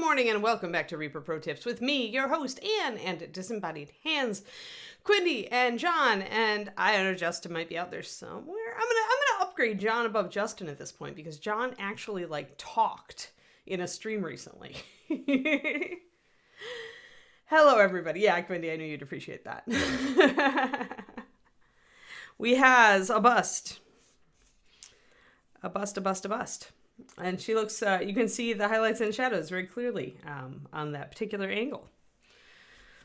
morning and welcome back to Reaper Pro Tips with me, your host, Anne, and disembodied hands, Quindy and John, and I don't know, Justin might be out there somewhere. I'm gonna upgrade John above Justin at this point because John actually talked in a stream recently. Hello, everybody. Yeah, Quindy, I knew you'd appreciate that. We has a bust. A bust. And she looks, you can see the highlights and shadows very clearly on that particular angle.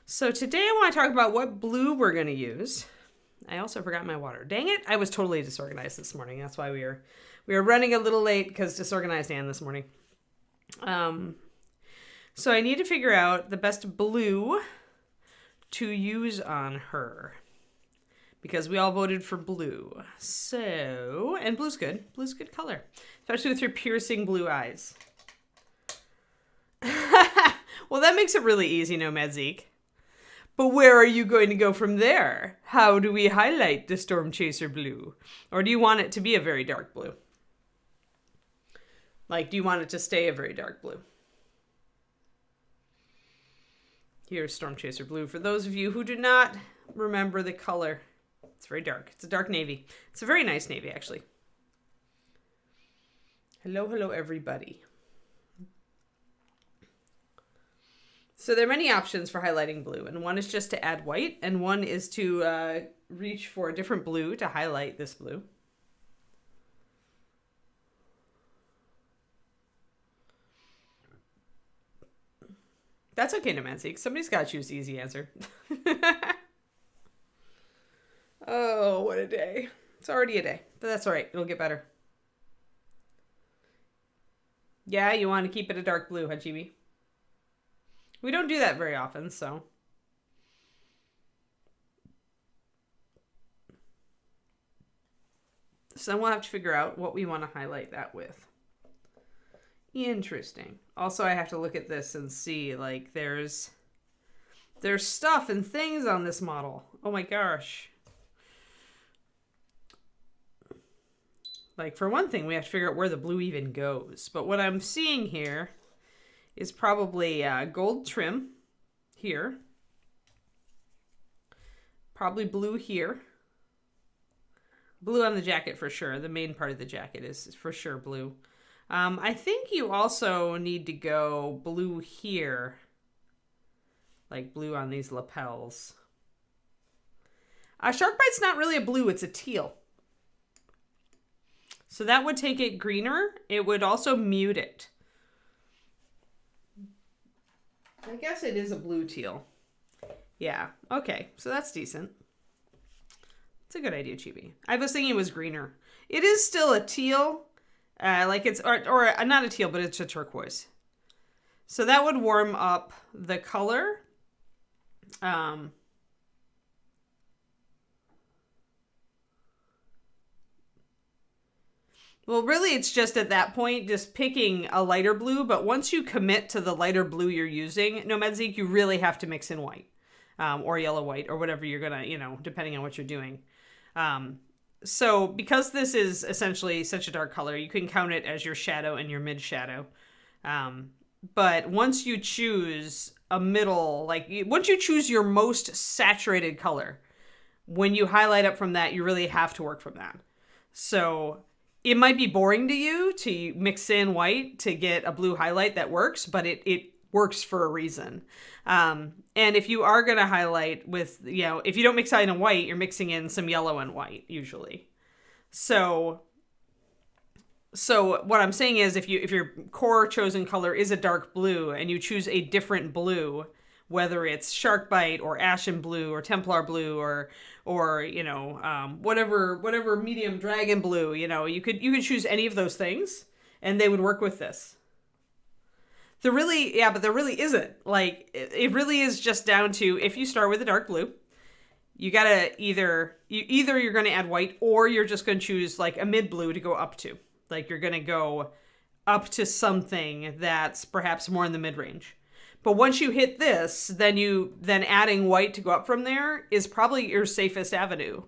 So today I want to talk about what blue we're going to use. I also forgot my water. Dang it, I was totally disorganized this morning. That's why we were running a little late because disorganized Anne this morning. So I need to figure out the best blue to use on her. Because we all voted for blue. So, and blue's good. Blue's a good color. Especially with your piercing blue eyes. Well, that makes it really easy, Nomad Zeke. But where are you going to go from there? How do we highlight the Storm Chaser blue? Or do you want it to be a very dark blue? Do you want it to stay a very dark blue? Here's Storm Chaser blue. For those of you who do not remember the color, it's very dark. It's a dark navy. It's a very nice navy, actually. Hello, everybody. So there are many options for highlighting blue, and one is just to add white, and one is to reach for a different blue to highlight this blue. That's okay, Nomancy. Somebody's got to choose the easy answer. Oh, what a day. It's already a day, but that's all right. It'll get better. Yeah, you want to keep it a dark blue, huh, Chibi? We don't do that very often, so. So then we'll have to figure out what we want to highlight that with. Interesting. Also, I have to look at this and see, there's stuff and things on this model. Oh my gosh. For one thing, we have to figure out where the blue even goes. But what I'm seeing here is probably gold trim here. Probably blue here. Blue on the jacket for sure. The main part of the jacket is for sure blue. I think you also need to go blue here. Blue on these lapels. Sharkbite's not really a blue, it's a teal. So that would take it greener. It would also mute it. I guess it is a blue teal. Yeah, okay. So that's decent. It's a good idea, Chibi. I was thinking it was greener. It is still a teal. It's, or not a teal, but it's a turquoise. So that would warm up the color. Well, really, it's just at that point, just picking a lighter blue. But once you commit to the lighter blue you're using, Nomad Zeke, you really have to mix in white or yellow white or whatever you're going to, depending on what you're doing. So because this is essentially such a dark color, you can count it as your shadow and your mid shadow. But once you choose a middle, once you choose your most saturated color, when you highlight up from that, you really have to work from that. So it might be boring to you to mix in white to get a blue highlight that works, but it works for a reason. And if you are going to highlight with, if you don't mix in white, you're mixing in some yellow and white usually. So what I'm saying is if your core chosen color is a dark blue and you choose a different blue, whether it's Sharkbite or Ashen Blue or Templar Blue or whatever medium dragon blue, you could choose any of those things and they would work with this. But there really isn't. It really is just down to if you start with a dark blue, you gotta either you're gonna add white or you're just gonna choose a mid blue to go up to. You're gonna go up to something that's perhaps more in the mid range. But once you hit this, then adding white to go up from there is probably your safest avenue.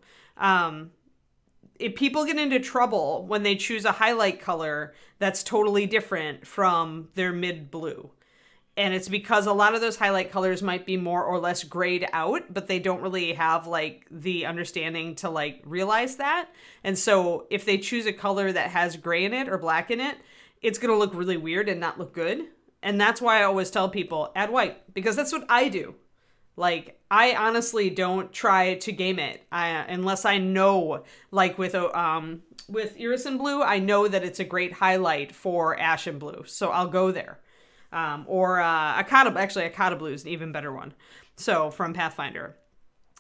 If people get into trouble when they choose a highlight color that's totally different from their mid blue. And it's because a lot of those highlight colors might be more or less grayed out, but they don't really have like the understanding to like realize that. And so if they choose a color that has gray in it or black in it, it's going to look really weird and not look good. And that's why I always tell people add white, because that's what I do. Like, I honestly don't try to game it unless I know, like with Iris Blue, I know that it's a great highlight for Ashen Blue. So I'll go there. Or Akata Blue is an even better one. So from Pathfinder.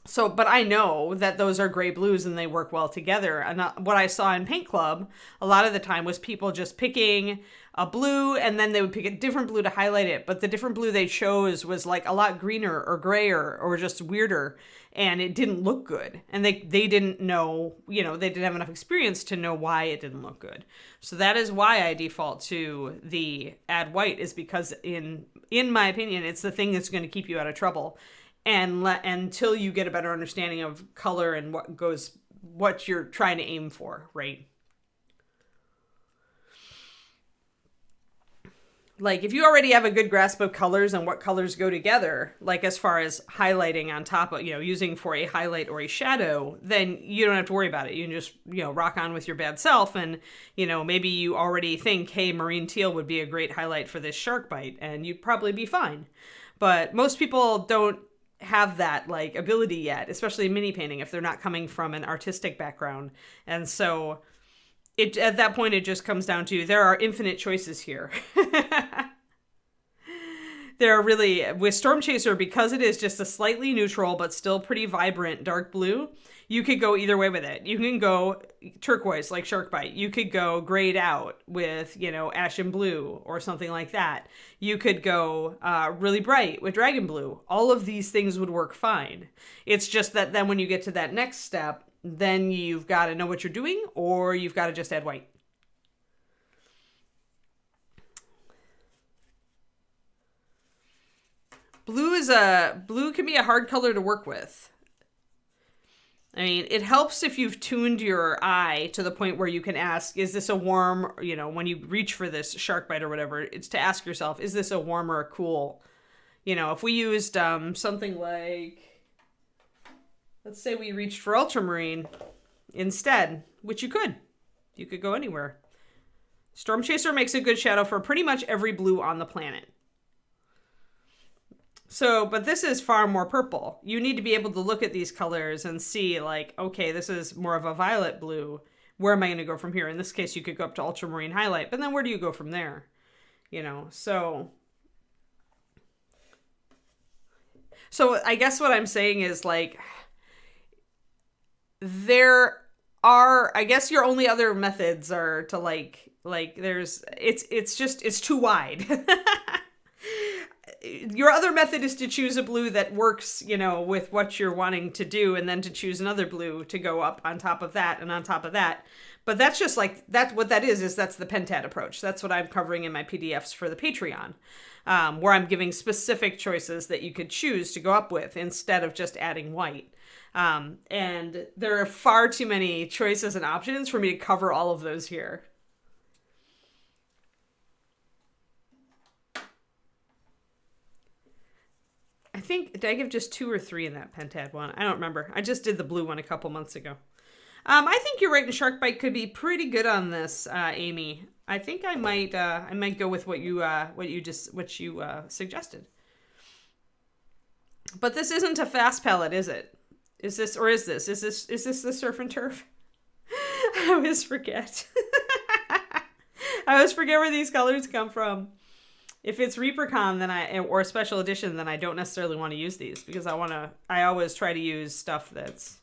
So, but I know that those are gray blues and they work well together. And what I saw in Paint Club a lot of the time was people just picking a blue and then they would pick a different blue to highlight it. But the different blue they chose was like a lot greener or grayer or just weirder. And it didn't look good. And they didn't know, they didn't have enough experience to know why it didn't look good. So that is why I default to the add white, is because in my opinion, it's the thing that's going to keep you out of trouble. And until you get a better understanding of color and what you're trying to aim for, right? Like, if you already have a good grasp of colors and what colors go together, like as far as highlighting on top of, using for a highlight or a shadow, then you don't have to worry about it. You can just, rock on with your bad self. And, maybe you already think, hey, marine teal would be a great highlight for this shark bite, and you'd probably be fine. But most people don't have that like ability yet, especially in mini painting, if they're not coming from an artistic background. And so at that point, it just comes down to, there are infinite choices here. There are really, with Storm Chaser, because it is just a slightly neutral, but still pretty vibrant dark blue, you could go either way with it. You can go turquoise like Shark Bite. You could go grayed out with, Ashen Blue or something like that. You could go really bright with Dragon Blue. All of these things would work fine. It's just that then when you get to that next step, then you've got to know what you're doing, or you've got to just add white. Blue can be a hard color to work with. I mean, it helps if you've tuned your eye to the point where you can ask, is this a warm, when you reach for this shark bite or whatever, it's to ask yourself, is this a warm or a cool? If we used something like, let's say we reached for ultramarine instead, which you could go anywhere. Storm Chaser makes a good shadow for pretty much every blue on the planet. So, but this is far more purple. You need to be able to look at these colors and see like, okay, this is more of a violet blue. Where am I going to go from here? In this case, you could go up to ultramarine highlight, but then where do you go from there? So I guess what I'm saying is like, I guess your only other methods are to it's too wide. Your other method is to choose a blue that works, with what you're wanting to do, and then to choose another blue to go up on top of that and on top of that. But that's just like, that's what that is that's the Pentat approach. That's what I'm covering in my PDFs for the Patreon, where I'm giving specific choices that you could choose to go up with instead of just adding white. And there are far too many choices and options for me to cover all of those here. I think, did I give just 2 or 3 in that Pentat one? I don't remember. I just did the blue one a couple months ago. I think you're right, and Shark Bite could be pretty good on this, Amy. I think I might go with what you suggested. But this isn't a fast palette, is it? Is this the Surf and Turf? I always forget. I always forget where these colors come from. If it's ReaperCon or Special Edition, then I don't necessarily want to use these, because I always try to use stuff that's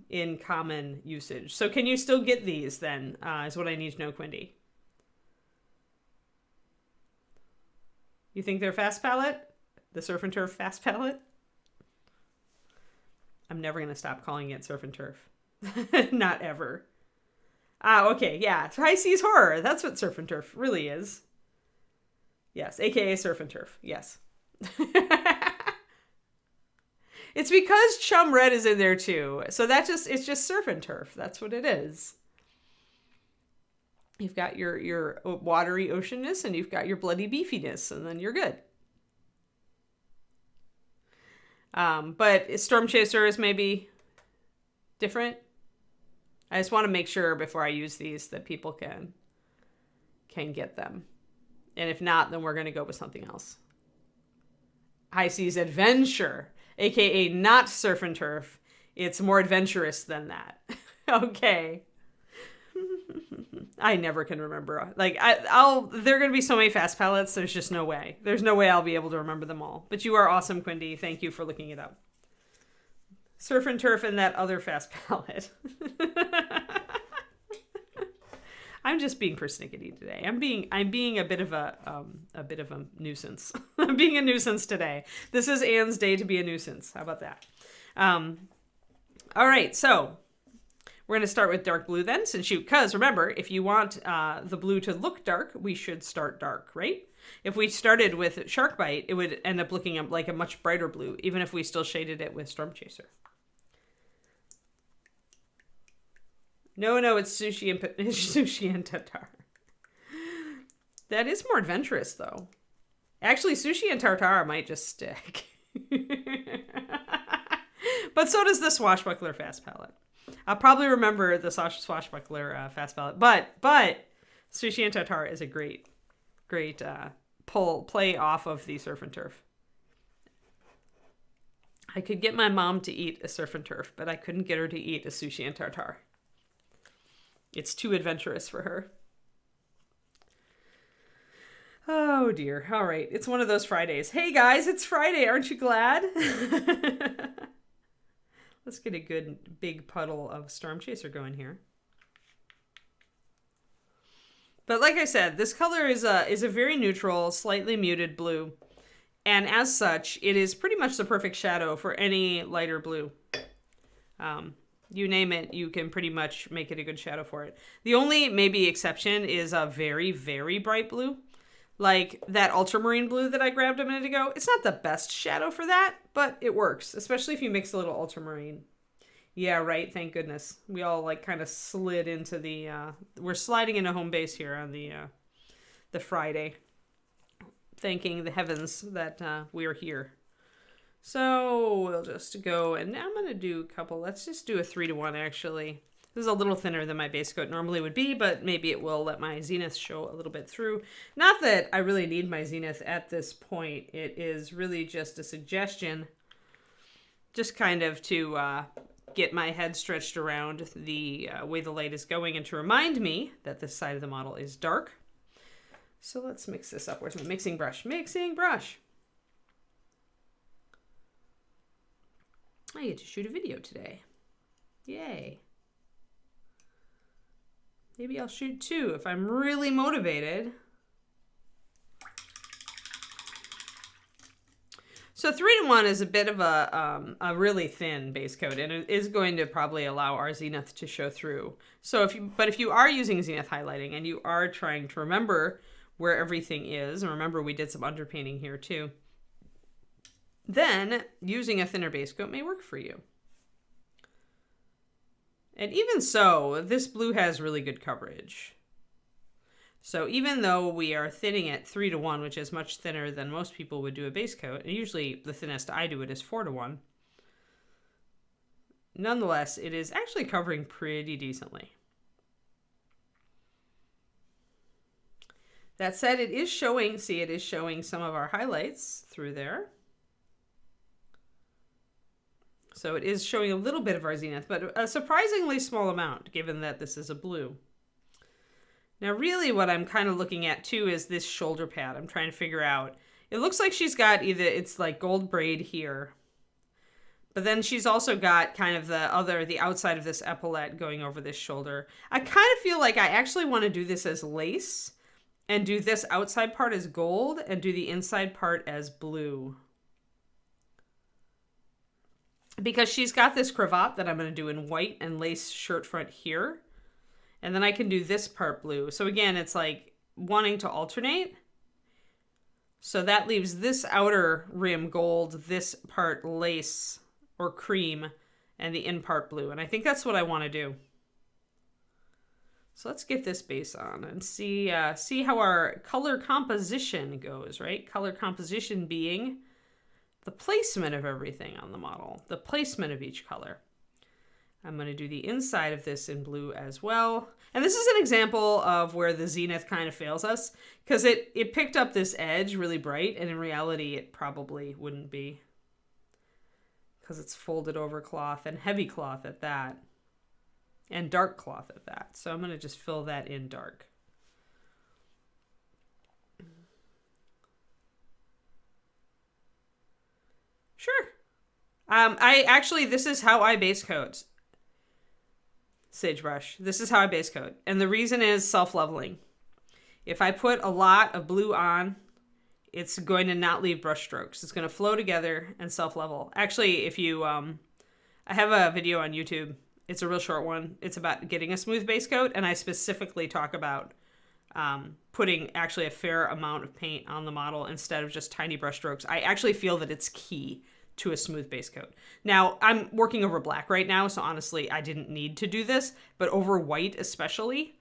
in common usage. So can you still get these then, is what I need to know, Quindy. You think they're fast palette? The Surf and Turf fast palette? I'm never going to stop calling it Surf and Turf. Not ever. Okay, yeah. High Seas Horror. That's what Surf and Turf really is. Yes, aka Surf and Turf. Yes. It's because Chum Red is in there too. So it's just Surf and Turf. That's what it is. You've got your watery oceanness, and you've got your bloody beefiness, and then you're good. But Storm Chaser is maybe different. I just want to make sure before I use these that people can get them. And if not, then we're going to go with something else. High Seas Adventure, aka not Surf and Turf. It's more adventurous than that. Okay. I never can remember. Like, there are going to be so many fast palettes, there's just no way. There's no way I'll be able to remember them all. But you are awesome, Quindy. Thank you for looking it up. Surf and Turf and that other fast palette. I'm just being persnickety today. I'm being a bit of a nuisance. I'm being a nuisance today. This is Anne's day to be a nuisance. How about that? All right, so we're going to start with dark blue then, because remember, if you want the blue to look dark, we should start dark, right? If we started with Shark Bite, it would end up looking like a much brighter blue, even if we still shaded it with Storm Chaser. No, it's sushi and tartar. That is more adventurous, though. Actually, sushi and tartar might just stick. But so does the Swashbuckler Fast Palette. I'll probably remember the Swashbuckler Fast Palette, but sushi and tartar is a great play off of the Surf and Turf. I could get my mom to eat a Surf and Turf, but I couldn't get her to eat a sushi and tartar. It's too adventurous for her. Oh dear. All right. It's one of those Fridays. Hey guys, it's Friday. Aren't you glad? Let's get a good big puddle of Storm Chaser going here. But like I said, this color is a very neutral, slightly muted blue. And as such, it is pretty much the perfect shadow for any lighter blue. You name it, you can pretty much make it a good shadow for it. The only maybe exception is a very, very bright blue. Like that ultramarine blue that I grabbed a minute ago. It's not the best shadow for that, but it works, especially if you mix a little ultramarine. Yeah, right, thank goodness. We all like kind of slid into the, we're sliding into home base here on the Friday. Thanking the heavens that we are here. So we'll just go, and now I'm going to do a couple. Let's just do a 3-to-1 actually. This is a little thinner than my base coat normally would be, but maybe it will let my zenith show a little bit through. Not that I really need my zenith at this point. It is really just a suggestion, just kind of to get my head stretched around the way the light is going and to remind me that this side of the model is dark. So let's mix this up. Where's my mixing brush? Mixing brush. I get to shoot a video today. Yay. Maybe I'll shoot 2 if I'm really motivated. So 3-to-1 is a bit of a really thin base coat, and it is going to probably allow our zenith to show through. So if you are using zenith highlighting and you are trying to remember where everything is, and remember we did some underpainting here too, then using a thinner base coat may work for you. And even so, this blue has really good coverage. So even though we are thinning it 3-to-1, which is much thinner than most people would do a base coat, and usually the thinnest I do it is 4-to-1, nonetheless, it is actually covering pretty decently. That said, it is showing some of our highlights through there. So it is showing a little bit of our zenith, but a surprisingly small amount, given that this is a blue. Now, really what I'm kind of looking at, too, is this shoulder pad. I'm trying to figure out. It looks like she's got it's like gold braid here. But then she's also got kind of the outside of this epaulette going over this shoulder. I kind of feel like I actually want to do this as lace and do this outside part as gold and do the inside part as blue. Because she's got this cravat that I'm going to do in white and lace shirt front here. And then I can do this part blue. So again, it's like wanting to alternate. So that leaves this outer rim gold, this part lace or cream, and the in part blue. And I think that's what I want to do. So let's get this base on and see how our color composition goes, right? Color composition being the placement of everything on the model, the placement of each color. I'm going to do the inside of this in blue as well. And this is an example of where the Zenith kind of fails us, because it picked up this edge really bright, and in reality it probably wouldn't be, because it's folded over cloth and heavy cloth at that. And dark cloth at that. So I'm going to just fill that in dark. Sure. This is how I base coat Sagebrush. This is how I base coat. And the reason is self-leveling. If I put a lot of blue on, it's going to not leave brush strokes. It's going to flow together and self-level. Actually, if you, I have a video on YouTube. It's a real short one. It's about getting a smooth base coat, and I specifically talk about putting actually a fair amount of paint on the model instead of just tiny brush strokes. I actually feel that it's key to a smooth base coat. Now, I'm working over black right now, so honestly, I didn't need to do this, but over white especially,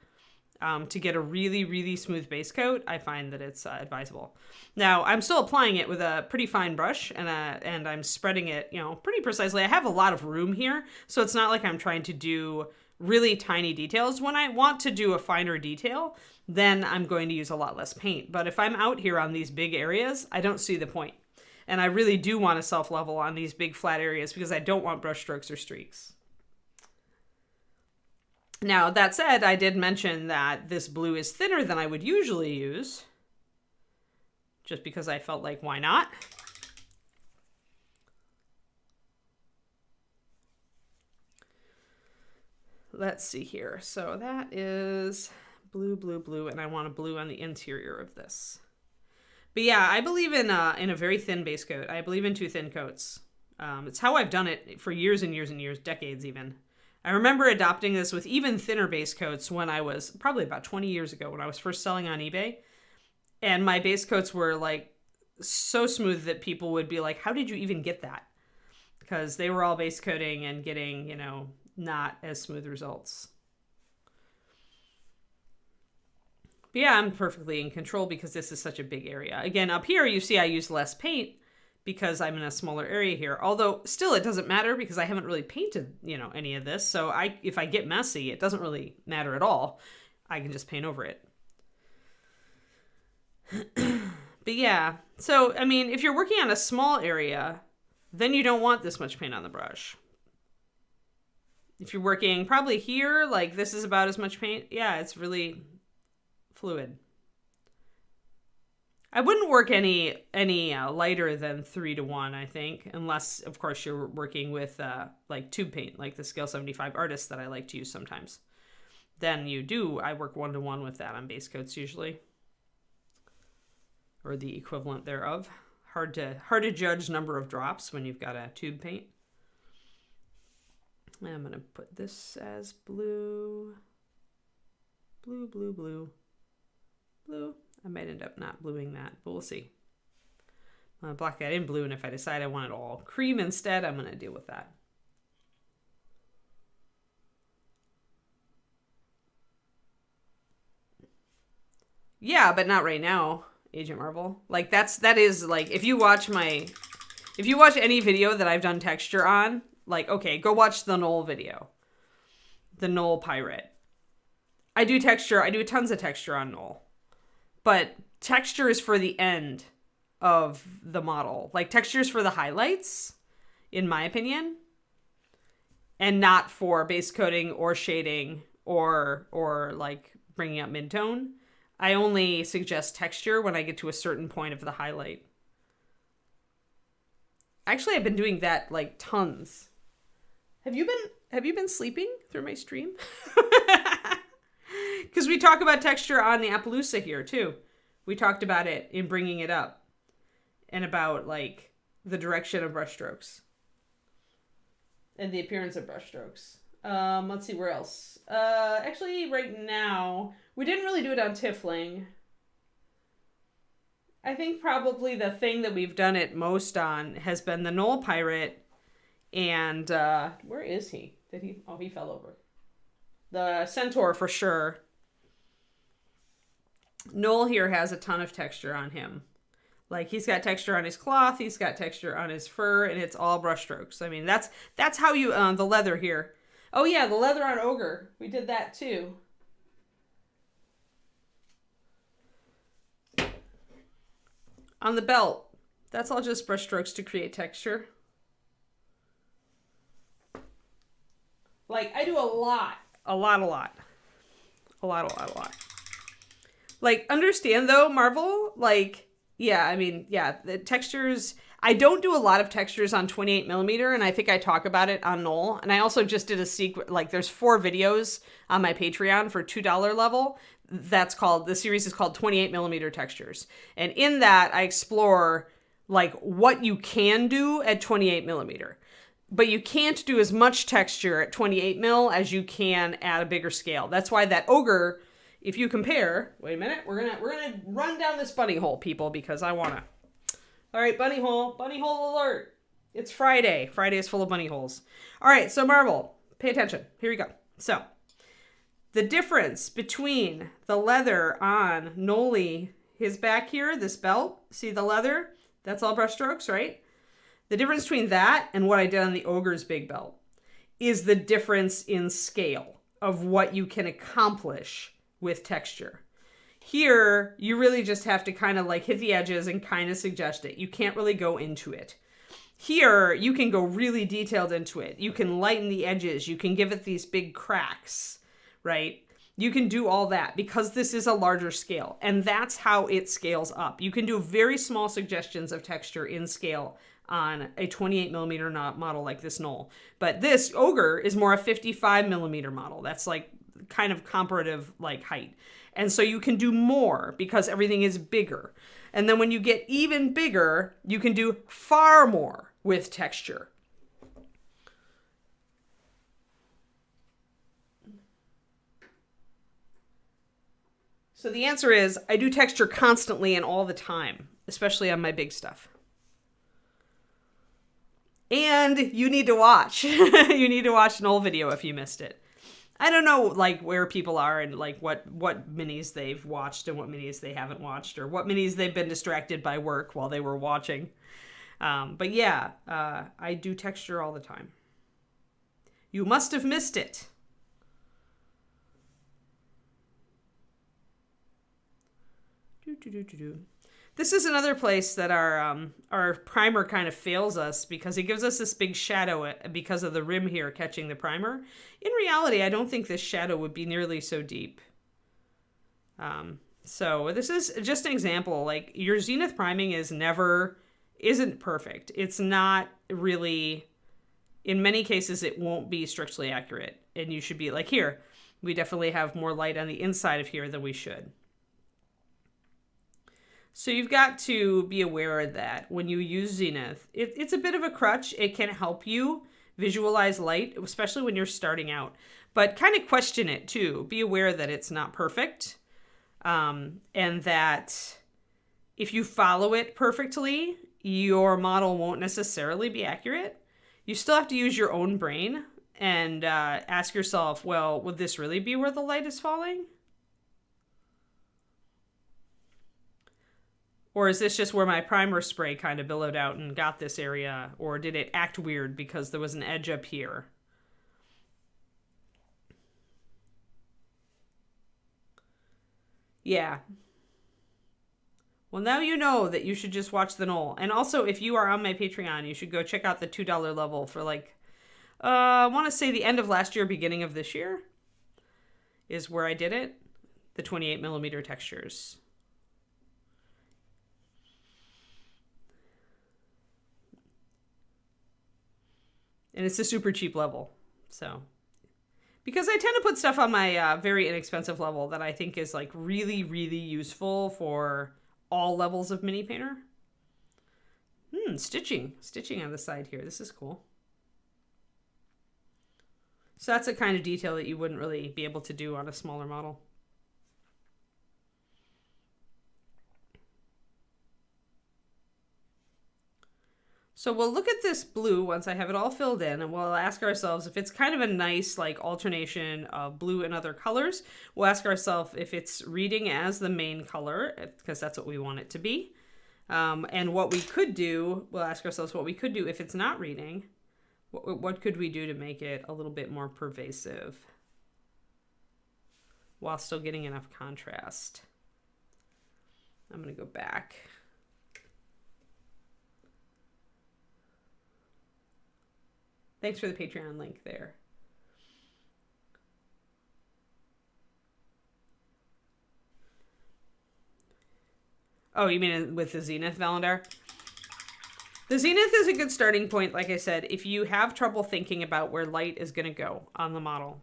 to get a really, really smooth base coat, I find that it's advisable. Now, I'm still applying it with a pretty fine brush, and I'm spreading it, pretty precisely. I have a lot of room here, so it's not like I'm trying to do really tiny details. When I want to do a finer detail, then I'm going to use a lot less paint. But if I'm out here on these big areas, I don't see the point. And I really do want to self-level on these big flat areas because I don't want brush strokes or streaks. Now, that said, I did mention that this blue is thinner than I would usually use, just because I felt like, why not? Let's see here. So that is blue, blue, blue, and I want a blue on the interior of this. But yeah, I believe in a very thin base coat. I believe in 2 thin coats. It's how I've done it for years and years and years, decades even. I remember adopting this with even thinner base coats when I was probably about 20 years ago when I was first selling on eBay. And my base coats were like so smooth that people would be like, how did you even get that? Because they were all base coating and getting, not as smooth results. But yeah, I'm perfectly in control because this is such a big area. Again, up here, you see I use less paint because I'm in a smaller area here. Although, still, it doesn't matter because I haven't really painted, any of this. So if I get messy, it doesn't really matter at all. I can just paint over it. But yeah, so, I mean, if you're working on a small area, then you don't want this much paint on the brush. If you're working probably here, like this is about as much paint, yeah, it's really fluid. I wouldn't work any lighter than 3:1, I think, unless, of course, you're working with like tube paint, like the Scale 75 Artist that I like to use sometimes. Then I work 1:1 with that on base coats usually, or the equivalent thereof. Hard to judge number of drops when you've got a tube paint. I'm gonna put this as blue, blue, blue, blue, blue. I might end up not bluing that, but we'll see. I'm gonna block that in blue, and if I decide I want it all cream instead, I'm gonna deal with that. Yeah, but not right now, Agent Marvel. Like that is like if you watch any video that I've done texture on, like okay, go watch the Knoll video. The Knoll Pirate. I do tons of texture on Knoll. But texture is for the end of the model. Like texture is for the highlights, in my opinion, and not for base coating or shading or like bringing up midtone. I only suggest texture when I get to a certain point of the highlight. Actually, I've been doing that like tons. Have you been sleeping through my stream? Because we talk about texture on the Appaloosa here, too. We talked about it in bringing it up. And about, like, the direction of brushstrokes. And the appearance of brushstrokes. Let's see, where else? Actually, right now, we didn't really do it on Tifling. I think probably the thing that we've done it most on has been the Knoll Pirate. And, where is he? Oh, he fell over. The Centaur for sure. Noel here has a ton of texture on him. Like, he's got texture on his cloth, he's got texture on his fur, and it's all brush strokes. I mean, that's how you, the leather here. Oh yeah, the leather on Ogre. We did that too. On the belt, that's all just brush strokes to create texture. Like, I do a lot. Like, understand though, Marvel, like, yeah, I mean, yeah, the textures, I don't do a lot of textures on 28 millimeter, and I think I talk about it on Knoll. And I also just did a secret, like, there's 4 videos on my Patreon for $2 level. The series is called 28 millimeter textures. And in that, I explore, like, what you can do at 28 millimeter. But you can't do as much texture at 28 mil as you can at a bigger scale. That's why that Ogre, if you compare, wait a minute, we're gonna run down this bunny hole, people, because I wanna. All right, bunny hole alert. It's Friday. Friday is full of bunny holes. All right, so Marvel, pay attention. Here we go. So the difference between the leather on Noli, his back here, this belt, see the leather? That's all brush strokes, right? The difference between that and what I did on the Ogre's big belt is the difference in scale of what you can accomplish with texture. Here, you really just have to kind of like hit the edges and kind of suggest it. You can't really go into it. Here, you can go really detailed into it. You can lighten the edges. You can give it these big cracks, right? You can do all that because this is a larger scale, and that's how it scales up. You can do very small suggestions of texture in scale on a 28 millimeter model like this Knoll. But this Ogre is more a 55 millimeter model. That's like kind of comparative like height. And so you can do more because everything is bigger. And then when you get even bigger, you can do far more with texture. So the answer is I do texture constantly and all the time, especially on my big stuff. And you need to watch. You need to watch an old video if you missed it. I don't know, like, where people are and, like, what minis they've watched and what minis they haven't watched, or what minis they've been distracted by work while they were watching. But yeah, I do texture all the time. You must have missed it. This is another place that our primer kind of fails us because it gives us this big shadow because of the rim here catching the primer. In reality, I don't think this shadow would be nearly so deep. So this is just an example. Like, your zenith priming isn't perfect. It's not really, in many cases, it won't be strictly accurate. And you should be like, here, we definitely have more light on the inside of here than we should. So you've got to be aware of that when you use zenith. It's a bit of a crutch. It can help you visualize light, especially when you're starting out. But kind of question it too. Be aware that it's not perfect. And that if you follow it perfectly, your model won't necessarily be accurate. You still have to use your own brain and ask yourself, well, would this really be where the light is falling? Or is this just where my primer spray kind of billowed out and got this area? Or did it act weird because there was an edge up here? Yeah. Well, now you know that you should just watch the Knoll. And also, if you are on my Patreon, you should go check out the $2 level for, like, I want to say the end of last year, beginning of this year is where I did it. The 28 millimeter textures. And it's a super cheap level. So, because I tend to put stuff on my very inexpensive level that I think is, like, really, really useful for all levels of mini painter. Stitching on the side here. This is cool. So that's a kind of detail that you wouldn't really be able to do on a smaller model. So we'll look at this blue once I have it all filled in, and we'll ask ourselves if it's kind of a nice like alternation of blue and other colors. We'll ask ourselves if it's reading as the main color, because that's what we want it to be. And what we could do, we'll ask ourselves what we could do if it's not reading. What could we do to make it a little bit more pervasive while still getting enough contrast? I'm going to go back. Thanks for the Patreon link there. Oh, you mean with the Zenith, Valendar? The Zenith is a good starting point, like I said. If you have trouble thinking about where light is going to go on the model,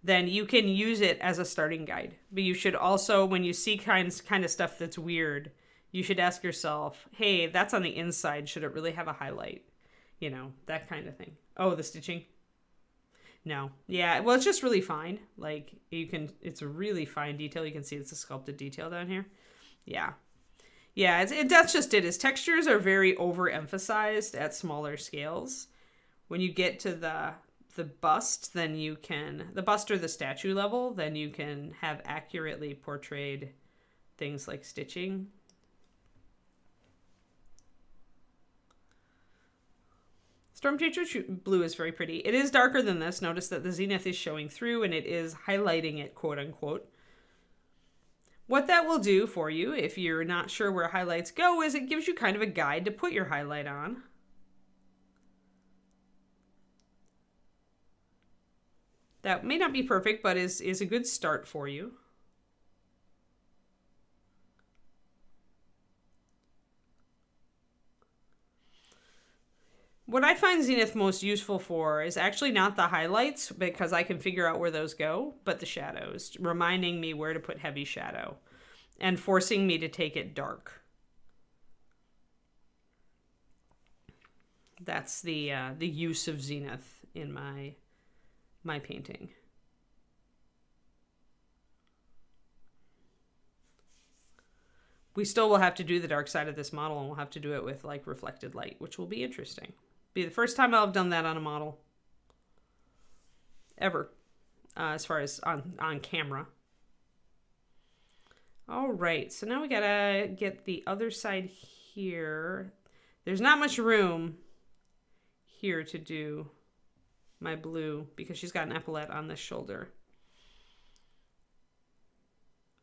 then you can use it as a starting guide. But you should also, when you see kind of stuff that's weird, you should ask yourself, hey, that's on the inside. Should it really have a highlight? You know, that kind of thing. Oh, the stitching? No. Yeah, well, it's just really fine. Like, it's a really fine detail. You can see it's a sculpted detail down here. Yeah. Yeah, that's just it. His textures are very overemphasized at smaller scales. When you get to the bust, then you can, the bust or the statue level, then you can have accurately portrayed things like stitching. Stormtrooper Blue is very pretty. It is darker than this. Notice that the Zenith is showing through and it is highlighting it, quote unquote. What that will do for you, if you're not sure where highlights go, is it gives you kind of a guide to put your highlight on. That may not be perfect, but is a good start for you. What I find Zenith most useful for is actually not the highlights, because I can figure out where those go, but the shadows, reminding me where to put heavy shadow and forcing me to take it dark. That's the use of Zenith in my painting. We still will have to do the dark side of this model, and we'll have to do it with like reflected light, which will be interesting. Be the first time I'll have done that on a model ever, as far as on camera. All right, so now we gotta get the other side here. There's not much room here to do my blue because she's got an epaulette on this shoulder.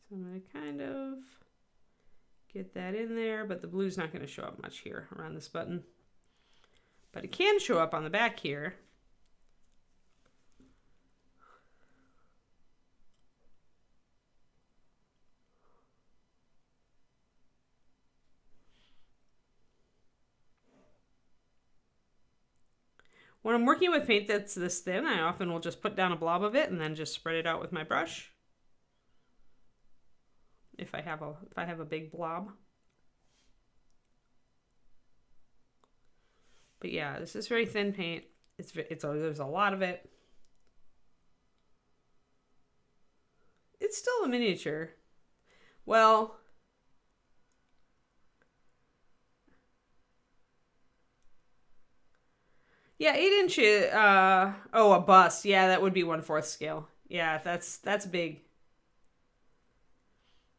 So I'm gonna kind of get that in there, but the blue's not gonna show up much here around this button. But it can show up on the back here. When I'm working with paint that's this thin, I often will just put down a blob of it and then just spread it out with my brush. If I have a big blob. But yeah, this is very thin paint. There's a lot of it. It's still a miniature. Well, yeah, 8 inches. Oh, a bust. Yeah, that would be 1/4 scale. Yeah, that's big.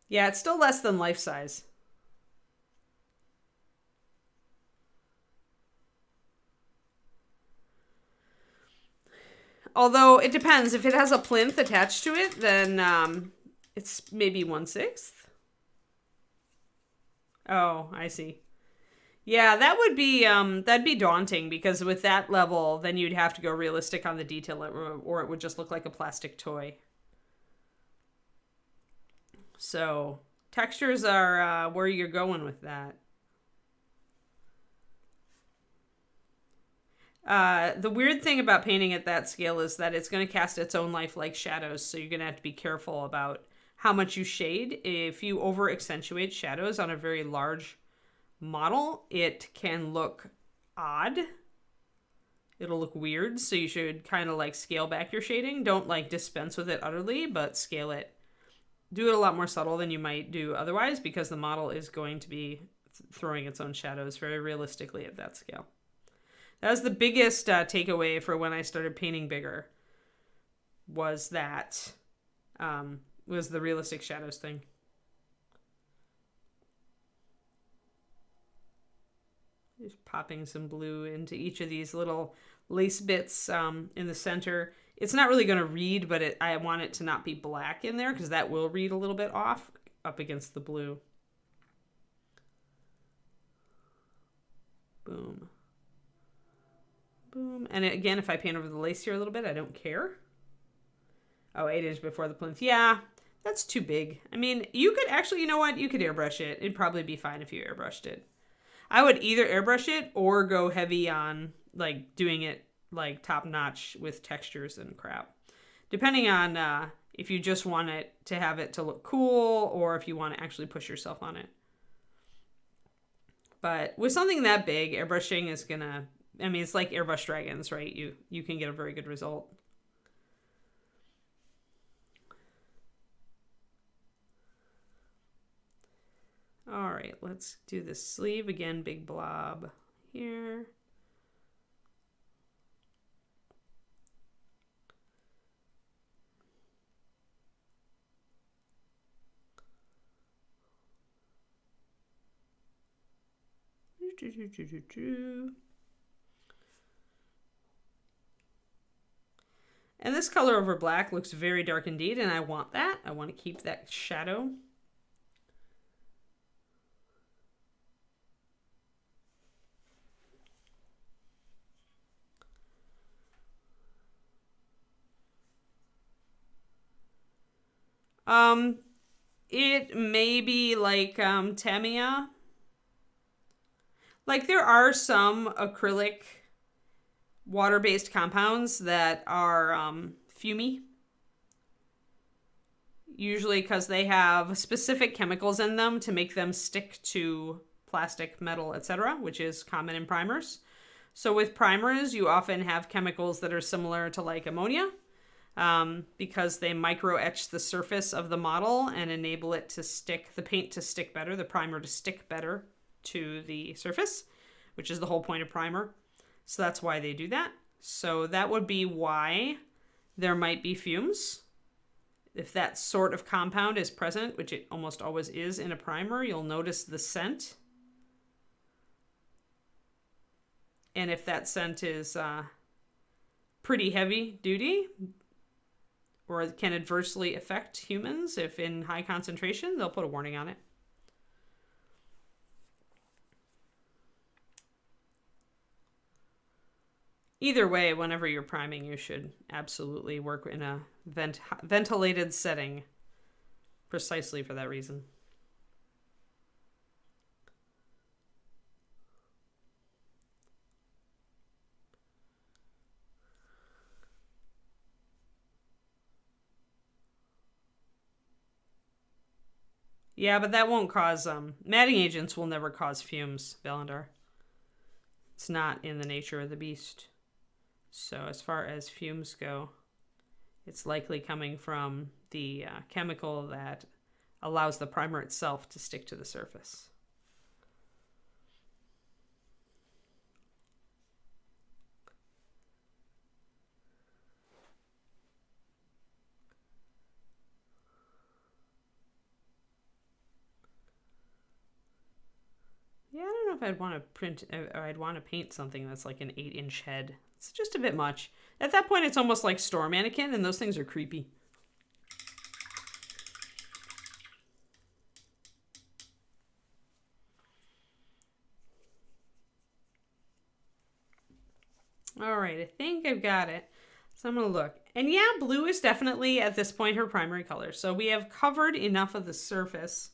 Yeah, it's still less than life size. Although it depends. If it has a plinth attached to it, then it's maybe 1/6. Oh, I see. Yeah, that would be that'd be daunting, because with that level, then you'd have to go realistic on the detail, or it would just look like a plastic toy. So textures are where you're going with that. The weird thing about painting at that scale is that it's going to cast its own life like shadows, so you're going to have to be careful about how much you shade. If you over accentuate shadows on a very large model, it can look odd. It'll look weird, so you should kind of like scale back your shading. Don't like dispense with it utterly, but scale it. Do it a lot more subtle than you might do otherwise, because the model is going to be throwing its own shadows very realistically at that scale. That was the biggest takeaway for when I started painting bigger. Was that was the realistic shadows thing. Just popping some blue into each of these little lace bits in the center. It's not really going to read, but I want it to not be black in there because that will read a little bit off up against the blue. Boom. Boom. And again, if I paint over the lace here a little bit, I don't care. Oh, 8 inches before the plinth. Yeah, that's too big. I mean, you could actually, you know what? You could airbrush it. It'd probably be fine if you airbrushed it. I would either airbrush it or go heavy on like doing it like top notch with textures and crap. Depending on if you just want it to have it to look cool or if you want to actually push yourself on it. But with something that big, airbrushing is gonna, I mean, it's like airbrush dragons, right? You can get a very good result. All right, let's do the sleeve again. Big blob here. And this color over black looks very dark indeed, and I want that. I want to keep that shadow. It may be like Tamiya. Like there are some acrylic water-based compounds that are fumey. Usually because they have specific chemicals in them to make them stick to plastic, metal, etc., which is common in primers. So with primers, you often have chemicals that are similar to like ammonia. Because they micro etch the surface of the model and enable it to stick, the paint to stick better, the primer to stick better to the surface, which is the whole point of primer. So that's why they do that. So that would be why there might be fumes. If that sort of compound is present, which it almost always is in a primer, you'll notice the scent. And if that scent is pretty heavy duty, or can adversely affect humans if in high concentration, they'll put a warning on it. Either way, whenever you're priming, you should absolutely work in a ventilated setting precisely for that reason. Yeah, but that won't cause, matting agents will never cause fumes, Valandar. It's not in the nature of the beast. So as far as fumes go, it's likely coming from the chemical that allows the primer itself to stick to the surface. Yeah, I don't know if I'd want to print, or I'd want to paint something that's like an 8-inch head. It's just a bit much. At that point, it's almost like store mannequin, and those things are creepy. All right, I think I've got it. So I'm going to look. And yeah, blue is definitely, at this point, her primary color. So we have covered enough of the surface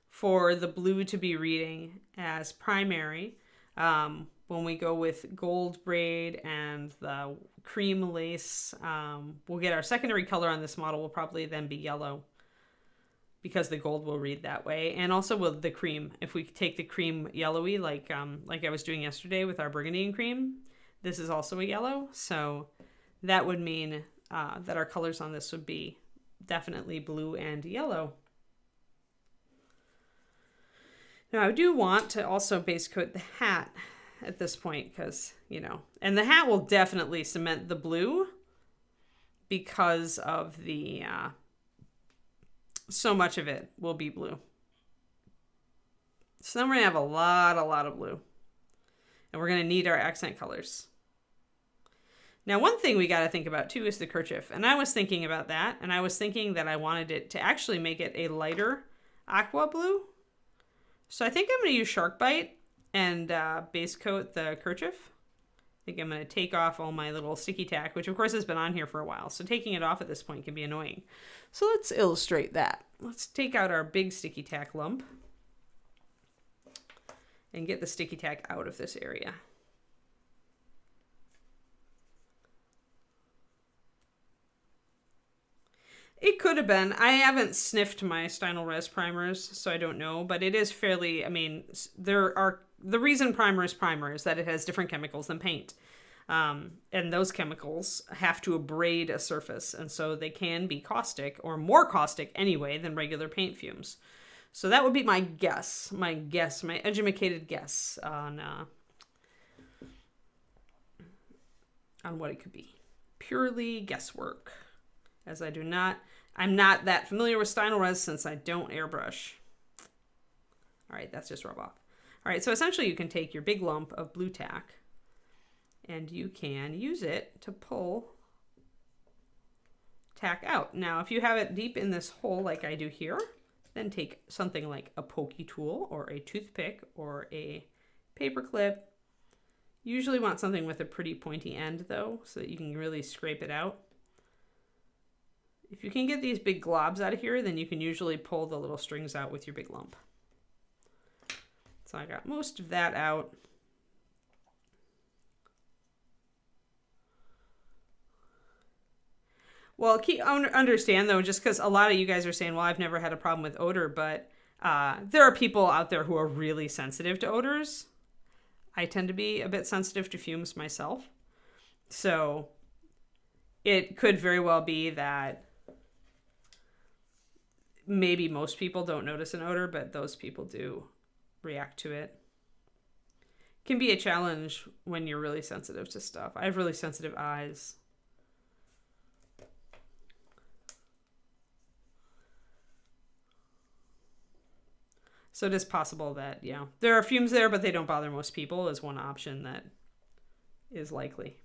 for the blue to be reading as primary. When we go with gold braid and the cream lace, we'll get our secondary color on this model will probably then be yellow because the gold will read that way. And also with the cream, if we take the cream yellowy, like I was doing yesterday with our burgundy and cream, this is also a yellow. So that would mean that our colors on this would be definitely blue and yellow. Now I do want to also base coat the hat. at this point because, you know, and the hat will definitely cement the blue because of the, so much of it will be blue. So then we're going to have a lot of blue. And we're going to need our accent colors. Now, one thing we got to think about too is the kerchief. And I was thinking about that. And I was thinking that I wanted it to actually make it a lighter aqua blue. So I think I'm going to use Shark Bite and base coat the kerchief. I think I'm going to take off all my little sticky tack, which of course has been on here for a while. So taking it off at this point can be annoying. So let's illustrate that. Let's take out our big sticky tack lump and get the sticky tack out of this area. It could have been. I haven't sniffed my Stynylrez Res primers, so I don't know, but it is fairly, I mean, the reason primer is that it has different chemicals than paint. And those chemicals have to abrade a surface, and so they can be caustic, or more caustic anyway than regular paint fumes. So that would be my guess, my educated guess on what it could be. Purely guesswork, as I'm not that familiar with Stynylrez since I don't airbrush. All right, that's just rub off. All right, so essentially you can take your big lump of blue tack and you can use it to pull tack out. Now, if you have it deep in this hole like I do here, then take something like a pokey tool or a toothpick or a paper clip. You usually want something with a pretty pointy end though, so that you can really scrape it out. If you can get these big globs out of here, then you can usually pull the little strings out with your big lump. So I got most of that out. Well, understand though, just because a lot of you guys are saying, well, I've never had a problem with odor, but there are people out there who are really sensitive to odors. I tend to be a bit sensitive to fumes myself. So it could very well be that maybe most people don't notice an odor, but those people do react to it. It can be a challenge when you're really sensitive to stuff. I have really sensitive eyes. So it is possible that, yeah, there are fumes there, but they don't bother most people is one option that is likely.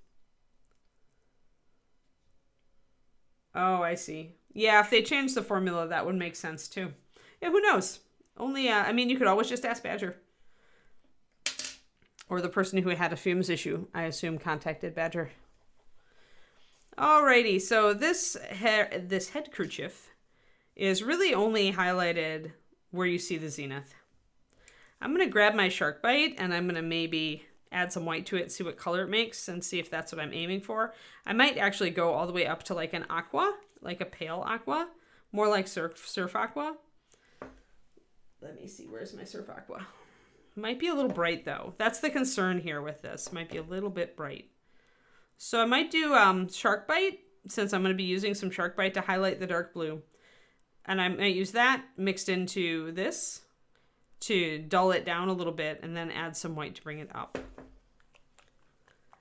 Oh, I see. Yeah, if they change the formula, that would make sense too. Yeah, who knows? Only, I mean, you could always just ask Badger. Or the person who had a fumes issue, I assume, contacted Badger. Alrighty, so this head kerchief is really only highlighted where you see the zenith. I'm going to grab my Shark Bite and I'm going to maybe add some white to it, see what color it makes, and see if that's what I'm aiming for. I might actually go all the way up to like an aqua, like a pale aqua, more like surf aqua. Let me see, where's my surf aqua? Might be a little bright though. That's the concern here with this. Might be a little bit bright. So I might do Shark Bite, since I'm going to be using some Shark Bite to highlight the dark blue. And I might use that mixed into this to dull it down a little bit and then add some white to bring it up.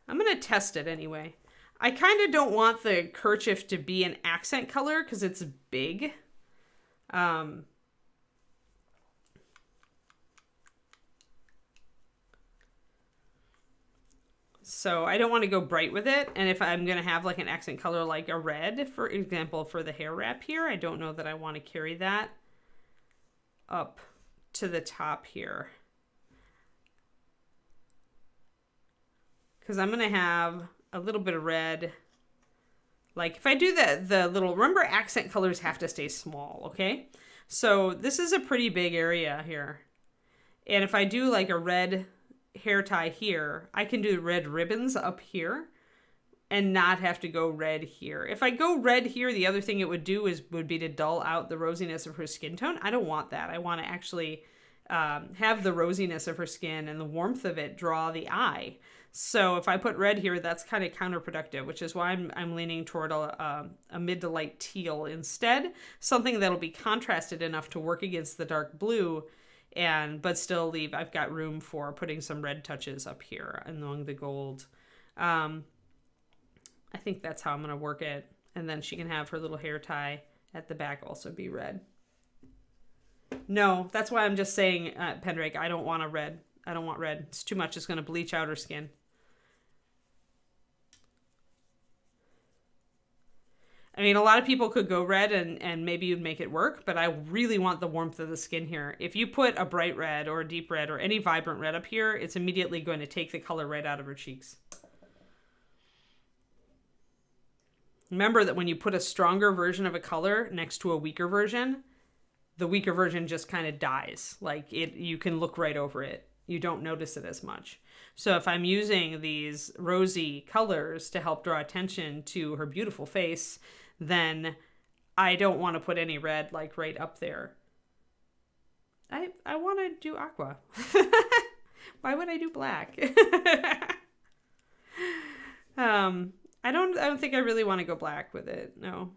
I'm going to test it anyway. I kind of don't want the kerchief to be an accent color because it's big. So I don't want to go bright with it. And if I'm going to have like an accent color like a red, for example, for the hair wrap here, I don't know that I want to carry that up to the top here. Because I'm going to have a little bit of red. Like if I do the little, remember accent colors have to stay small, okay? So this is a pretty big area here. And if I do like a red hair tie here, I can do red ribbons up here and not have to go red here. If I go red here, the other thing it would do would be to dull out the rosiness of her skin tone. I don't want that. I want to actually have the rosiness of her skin and the warmth of it draw the eye. So if I put red here, that's kind of counterproductive, which is why I'm leaning toward a mid to light teal instead. Something that'll be contrasted enough to work against the dark blue but still leave, I've got room for putting some red touches up here along the gold. I think that's how I'm going to work it. And then she can have her little hair tie at the back also be red. No, that's why I'm just saying, Pendrake, I don't want a red. I don't want red. It's too much. It's going to bleach out her skin. I mean, a lot of people could go red and maybe you'd make it work, but I really want the warmth of the skin here. If you put a bright red or a deep red or any vibrant red up here, it's immediately going to take the color right out of her cheeks. Remember that when you put a stronger version of a color next to a weaker version, the weaker version just kind of dies. Like you can look right over it. You don't notice it as much. So if I'm using these rosy colors to help draw attention to her beautiful face, then I don't want to put any red like right up there. I want to do aqua. Why would I do black? I don't think I really want to go black with it. No.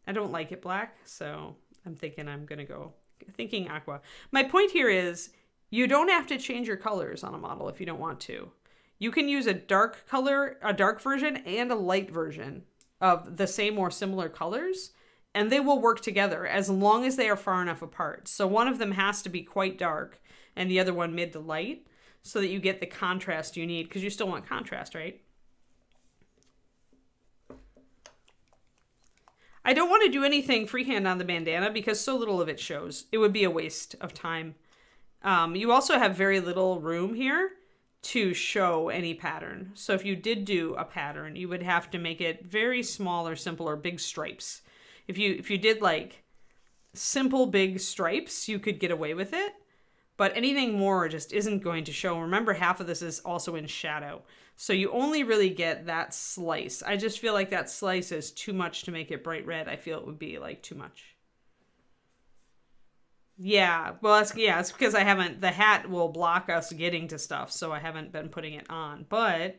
I don't like it black, so I'm thinking I'm going to go thinking aqua. My point here is you don't have to change your colors on a model if you don't want to. You can use a dark color, a dark version, and a light version of the same or similar colors, and they will work together as long as they are far enough apart. So one of them has to be quite dark and the other one mid to light so that you get the contrast you need, because you still want contrast, right? I don't want to do anything freehand on the bandana because so little of it shows. It would be a waste of time. You also have very little room here to show any pattern. So if you did do a pattern, you would have to make it very small or simple or big stripes. If you did like simple big stripes, you could get away with it. But anything more just isn't going to show. Remember, half of this is also in shadow. So you only really get that slice. I just feel like that slice is too much to make it bright red. I feel it would be like too much. Yeah, well, it's because I haven't, the hat will block us getting to stuff, so I haven't been putting it on. But,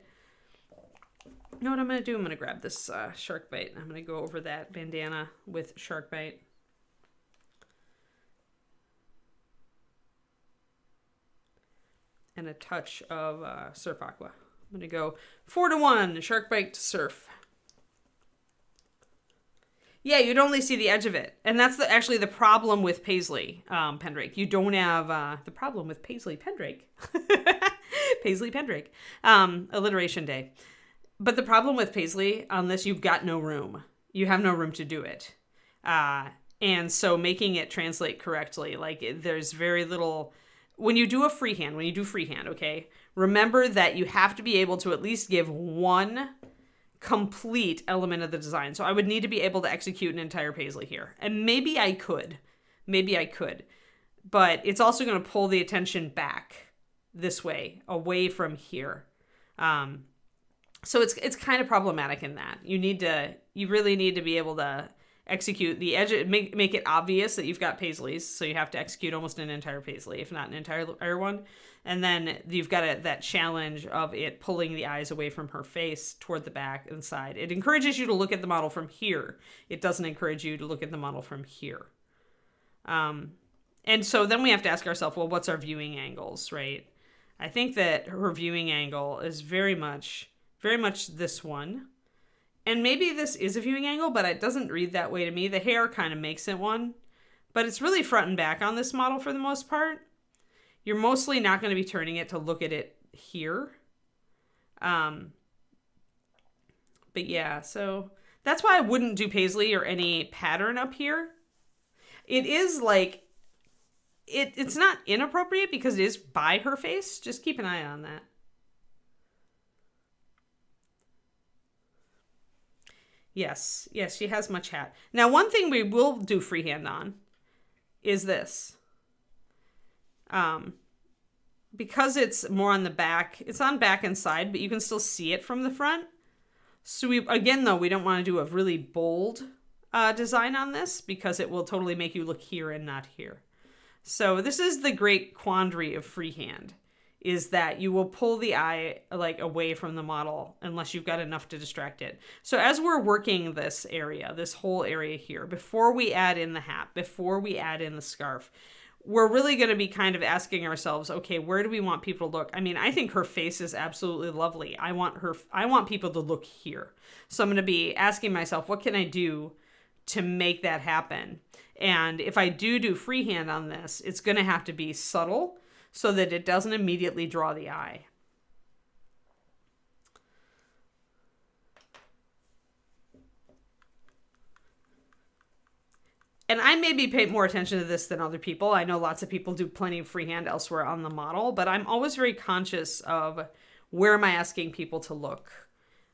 you know what I'm going to do? I'm going to grab this shark bite. I'm going to go over that bandana with shark bite. And a touch of Surf Aqua. I'm going to go 4-to-1, shark bite to surf. Yeah, you'd only see the edge of it. And that's actually the problem with Paisley Pendrake. You don't have the problem with Paisley Pendrake. Paisley Pendrake. Alliteration day. But the problem with Paisley on this, you've got no room. You have no room to do it. And so making it translate correctly, like there's very little... When you do freehand, okay, remember that you have to be able to at least give one complete element of the design. So I would need to be able to execute an entire Paisley here. And maybe I could. But it's also going to pull the attention back this way, away from here. So it's kind of problematic in that. You really need to be able to execute the edge, make it obvious that you've got Paisleys, so you have to execute almost an entire Paisley, if not an entire one. And then you've got that challenge of it pulling the eyes away from her face toward the back and side. It encourages you to look at the model from here. It doesn't encourage you to look at the model from here. And so then we have to ask ourselves, well, what's our viewing angles, right? I think that her viewing angle is very much this one. And maybe this is a viewing angle, but it doesn't read that way to me. The hair kind of makes it one. But it's really front and back on this model for the most part. You're mostly not going to be turning it to look at it here. But yeah, so that's why I wouldn't do Paisley or any pattern up here. It is like, it's not inappropriate because it is by her face. Just keep an eye on that. Yes, she has much hat. Now, one thing we will do freehand on is this. Because it's more on the back, it's on back and side, but you can still see it from the front. So we don't want to do a really bold design on this because it will totally make you look here and not here. So this is the great quandary of freehand, is that you will pull the eye like away from the model unless you've got enough to distract it. So as we're working this whole area here, before we add in the hat, before we add in the scarf, we're really going to be kind of asking ourselves, okay, where do we want people to look? I mean, I think her face is absolutely lovely. I want people to look here. So I'm going to be asking myself, what can I do to make that happen? And if I do freehand on this, it's going to have to be subtle so that it doesn't immediately draw the eye. And I maybe pay more attention to this than other people. I know lots of people do plenty of freehand elsewhere on the model, but I'm always very conscious of where am I asking people to look.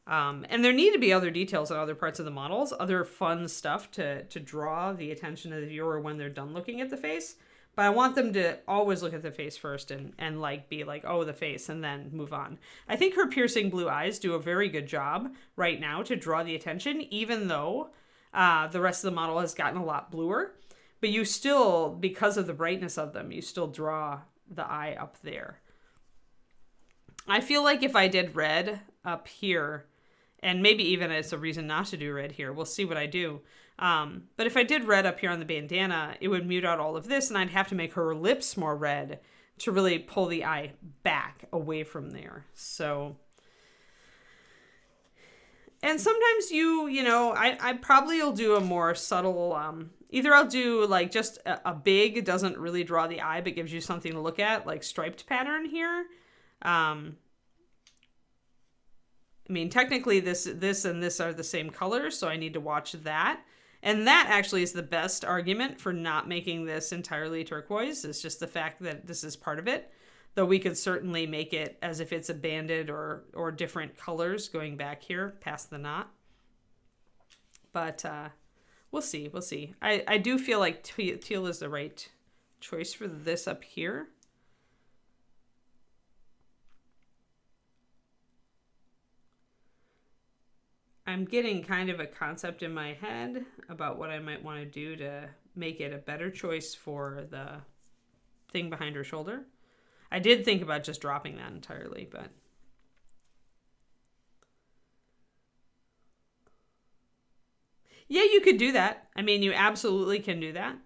And there need to be other details on other parts of the models, other fun stuff to draw the attention of the viewer when they're done looking at the face. But I want them to always look at the face first and like be like, oh, the face, and then move on. I think her piercing blue eyes do a very good job right now to draw the attention, even though the rest of the model has gotten a lot bluer. But you still, because of the brightness of them, you still draw the eye up there. I feel like if I did red up here, and maybe even it's a reason not to do red here, we'll see what I do. But if I did red up here on the bandana, it would mute out all of this, and I'd have to make her lips more red to really pull the eye back away from there. So, and sometimes I probably will do a more subtle, either I'll do like just a big, doesn't really draw the eye, but gives you something to look at, like striped pattern here. I mean, technically this and this are the same color, so I need to watch that. And that actually is the best argument for not making this entirely turquoise. It's just the fact that this is part of it. Though we could certainly make it as if it's a banded or different colors going back here past the knot. But we'll see. We'll see. I do feel like teal is the right choice for this up here. I'm getting kind of a concept in my head about what I might want to do to make it a better choice for the thing behind her shoulder. I did think about just dropping that entirely, but yeah, you could do that. I mean, you absolutely can do that.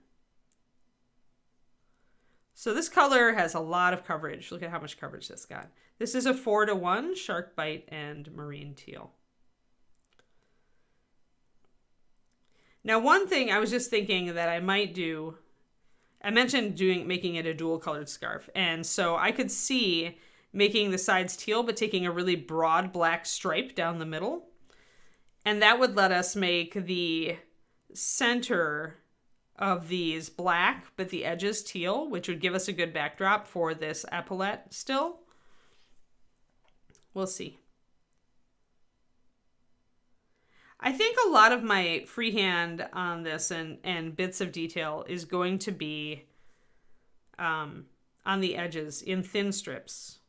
So this color has a lot of coverage. Look at how much coverage this got. This is a 4-to-1 shark bite and marine teal. Now, one thing I was just thinking that I might do, I mentioned making it a dual colored scarf. And so I could see making the sides teal, but taking a really broad black stripe down the middle. And that would let us make the center of these black, but the edges teal, which would give us a good backdrop for this epaulette still. We'll see. I think a lot of my freehand on this and bits of detail is going to be on the edges in thin strips.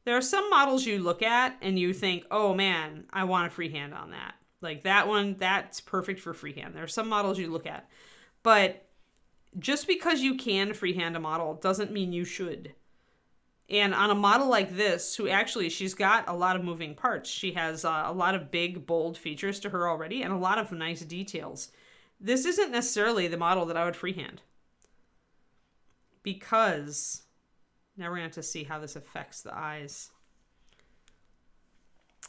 There are some models you look at and you think, oh man, I want a freehand on that. Like that one, that's perfect for freehand. There are some models you look at. But just because you can freehand a model doesn't mean you should. And on a model like this, who actually, she's got a lot of moving parts. She has a lot of big, bold features to her already and a lot of nice details. This isn't necessarily the model that I would freehand. Because now we're going to have to see how this affects the eyes.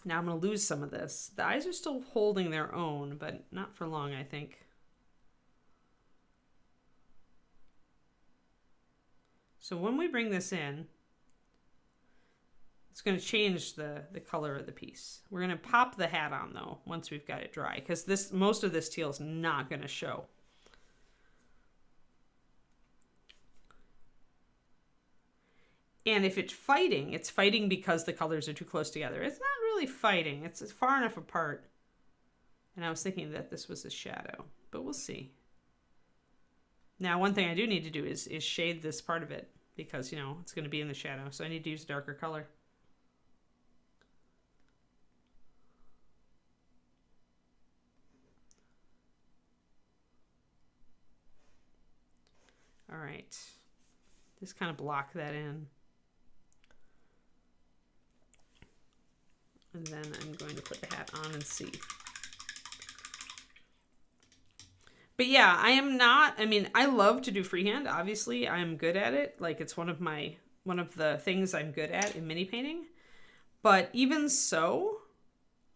Now I'm going to lose some of this. The eyes are still holding their own, but not for long, I think. So when we bring this in, it's going to change the color of the piece. We're going to pop the hat on, though, once we've got it dry, because most of this teal is not going to show. And if it's fighting because the colors are too close together. It's not really fighting. It's far enough apart. And I was thinking that this was a shadow, but we'll see. Now, one thing I do need to do is shade this part of it, because, it's going to be in the shadow, so I need to use a darker color. All right, just kind of block that in. And then I'm going to put the hat on and see. But yeah, I am not, I mean, I love to do freehand. Obviously, I'm good at it. Like, it's one of the things I'm good at in mini painting. But even so,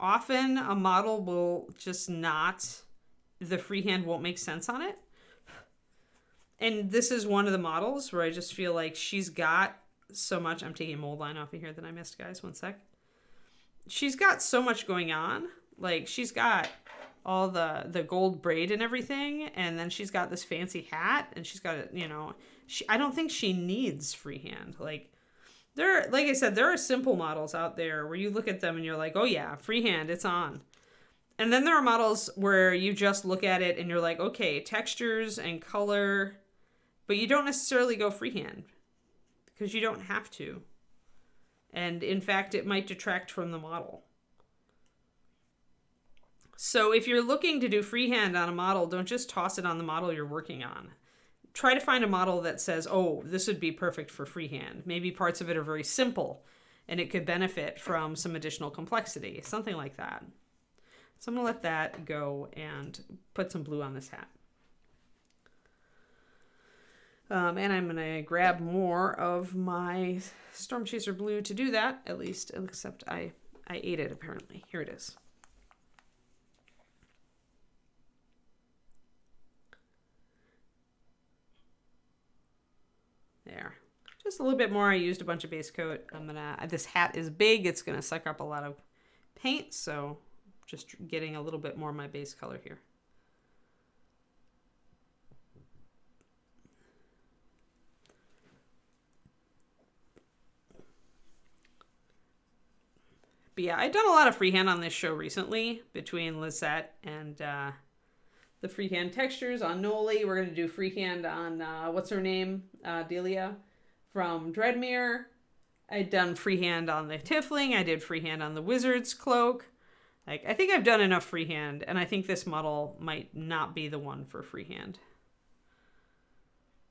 often a model will just not, the freehand won't make sense on it. And this is one of the models where I just feel like she's got so much. I'm taking a mold line off of here that I missed, guys. One sec. She's got so much going on. Like, she's got all the gold braid and everything, and then she's got this fancy hat, and she's got, I don't think she needs freehand. Like I said, there are simple models out there where you look at them and you're like, oh yeah, freehand, it's on. And then there are models where you just look at it and you're like, okay, textures and color, but you don't necessarily go freehand because you don't have to. And in fact, it might detract from the model. So if you're looking to do freehand on a model, don't just toss it on the model you're working on. Try to find a model that says, oh, this would be perfect for freehand. Maybe parts of it are very simple and it could benefit from some additional complexity, something like that. So I'm going to let that go and put some blue on this hat. And I'm going to grab more of my Storm Chaser Blue to do that, at least, except I ate it apparently. Here it is. There. Just a little bit more. I used a bunch of base coat. This hat is big. It's going to suck up a lot of paint, so just getting a little bit more of my base color here. But yeah, I've done a lot of freehand on this show recently between Lisette and the freehand textures on Noli. We're going to do freehand on, what's her name? Delia from Dreadmere. I'd done freehand on the Tiefling. I did freehand on the Wizard's Cloak. Like, I think I've done enough freehand, and I think this model might not be the one for freehand.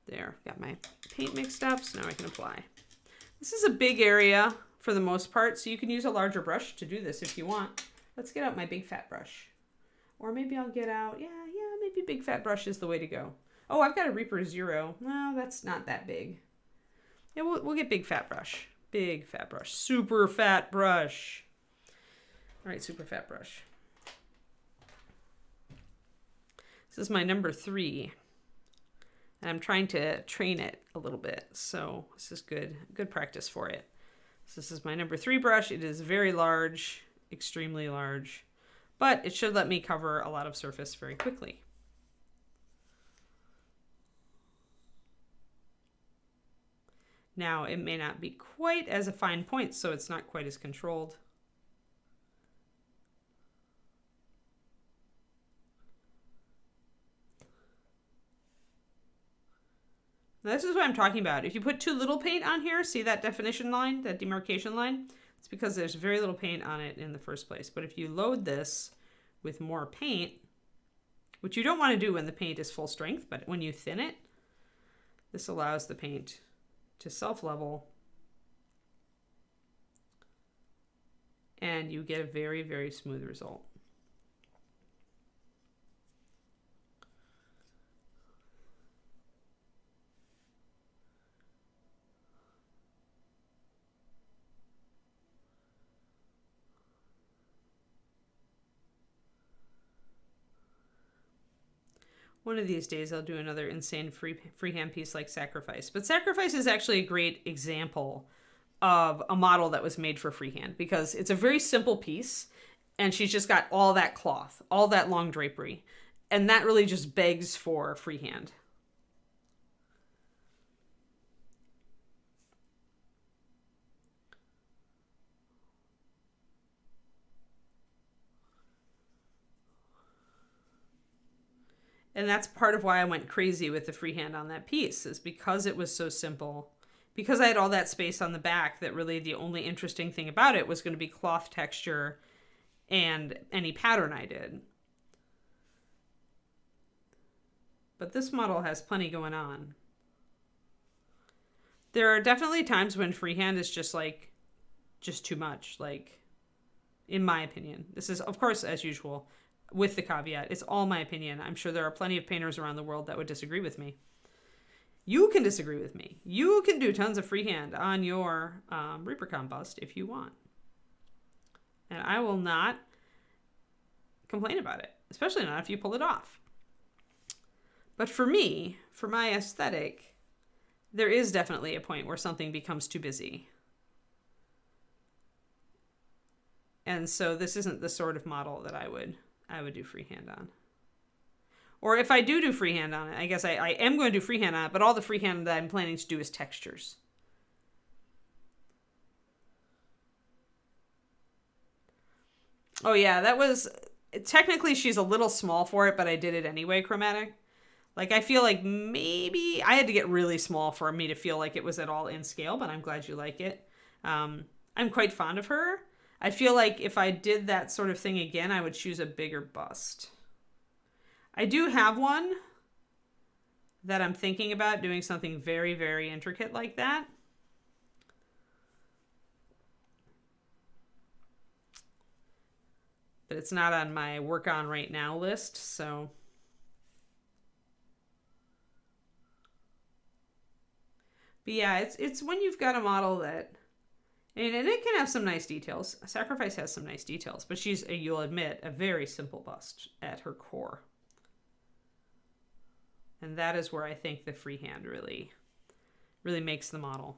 There, got my paint mixed up, so now I can apply. This is a big area for the most part, so you can use a larger brush to do this if you want. Let's get out my big fat brush. Or maybe I'll get out, maybe big fat brush is the way to go. Oh, I've got a Reaper 0. No, that's not that big. Yeah, we'll get big fat brush. Big fat brush. Super fat brush. All right, super fat brush. This is my number 3. And I'm trying to train it a little bit. So this is good practice for it. So this is my number 3 brush. It is very large, extremely large, but it should let me cover a lot of surface very quickly. Now, it may not be quite as a fine point, so it's not quite as controlled. Now, this is what I'm talking about. If you put too little paint on here, see that definition line, that demarcation line? It's because there's very little paint on it in the first place. But if you load this with more paint, which you don't want to do when the paint is full strength, but when you thin it, this allows the paint to self-level, and you get a very, very smooth result. One of these days I'll do another insane freehand piece like Sacrifice. But Sacrifice is actually a great example of a model that was made for freehand because it's a very simple piece and she's just got all that cloth, all that long drapery. And that really just begs for freehand. And that's part of why I went crazy with the freehand on that piece, is because it was so simple. Because I had all that space on the back that really the only interesting thing about it was going to be cloth texture and any pattern I did. But this model has plenty going on. There are definitely times when freehand is just too much, like, in my opinion. This is, of course, as usual, with the caveat, it's all my opinion. I'm sure there are plenty of painters around the world that would disagree with me. You can disagree with me. You can do tons of freehand on your Reaper bust if you want. And I will not complain about it, especially not if you pull it off. But for me, for my aesthetic, there is definitely a point where something becomes too busy. And so this isn't the sort of model that I would do freehand on. Or if I do freehand on it, I guess I am going to do freehand on it, but all the freehand that I'm planning to do is textures. Oh yeah, that was, technically she's a little small for it, but I did it anyway, chromatic. Like, I feel like maybe I had to get really small for me to feel like it was at all in scale, but I'm glad you like it. I'm quite fond of her. I feel like if I did that sort of thing again, I would choose a bigger bust. I do have one that I'm thinking about doing something very, very intricate like that. But it's not on my work on right now list, so. But yeah, it's when you've got a model that, and it can have some nice details. Sacrifice has some nice details, but she's, you'll admit, a very simple bust at her core. And that is where I think the freehand really makes the model.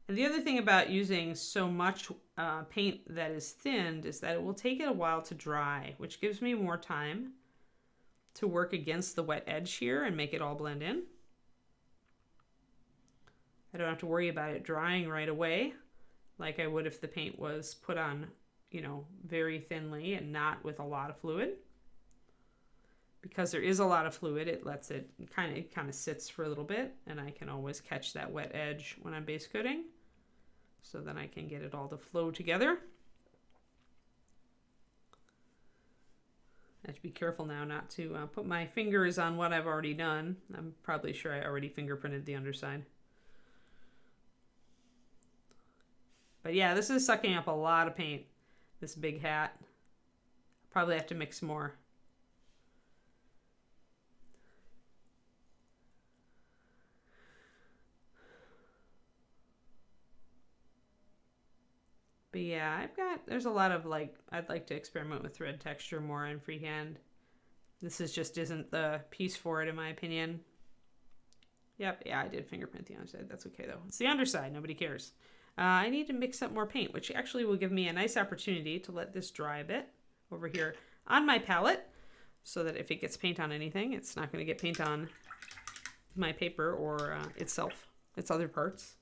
And the other thing about using so much paint that is thinned is that it will take it a while to dry, which gives me more time to work against the wet edge here and make it all blend in. I don't have to worry about it drying right away like I would if the paint was put on, you know, very thinly and not with a lot of fluid. Because there is a lot of fluid, it lets it kind of sits for a little bit, and I can always catch that wet edge when I'm base coating. So then I can get it all to flow together. I have to be careful now not to put my fingers on what I've already done. I'm probably sure I already fingerprinted the underside. But yeah, this is sucking up a lot of paint, this big hat. Probably have to mix more. But yeah, there's a lot of I'd like to experiment with thread texture more in freehand. This just isn't the piece for it in my opinion. Yep, yeah, I did fingerprint the underside. That's okay though. It's the underside, nobody cares. I need to mix up more paint, which actually will give me a nice opportunity to let this dry a bit over here on my palette, so that if it gets paint on anything, it's not going to get paint on my paper or its other parts.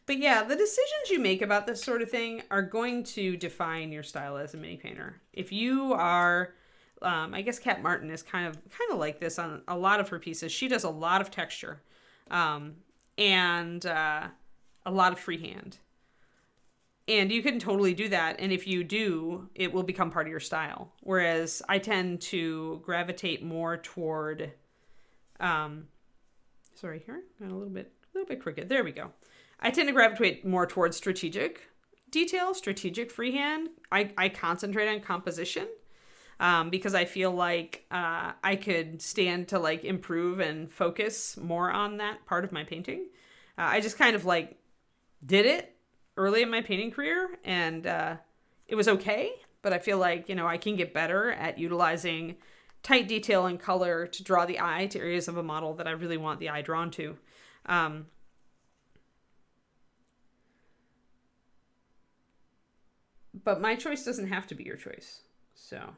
But yeah, the decisions you make about this sort of thing are going to define your style as a mini painter. If you are, I guess Kat Martin is kind of like this on a lot of her pieces. She does a lot of texture and a lot of freehand. And you can totally do that. And if you do, it will become part of your style. Whereas I tend to gravitate more toward, sorry, here, got a little bit crooked. There we go. I tend to gravitate more towards strategic detail, strategic freehand. I concentrate on composition because I feel like I could stand to improve and focus more on that part of my painting. I just kind of did it early in my painting career, and it was okay, but I feel like, I can get better at utilizing tight detail and color to draw the eye to areas of a model that I really want the eye drawn to. But my choice doesn't have to be your choice. So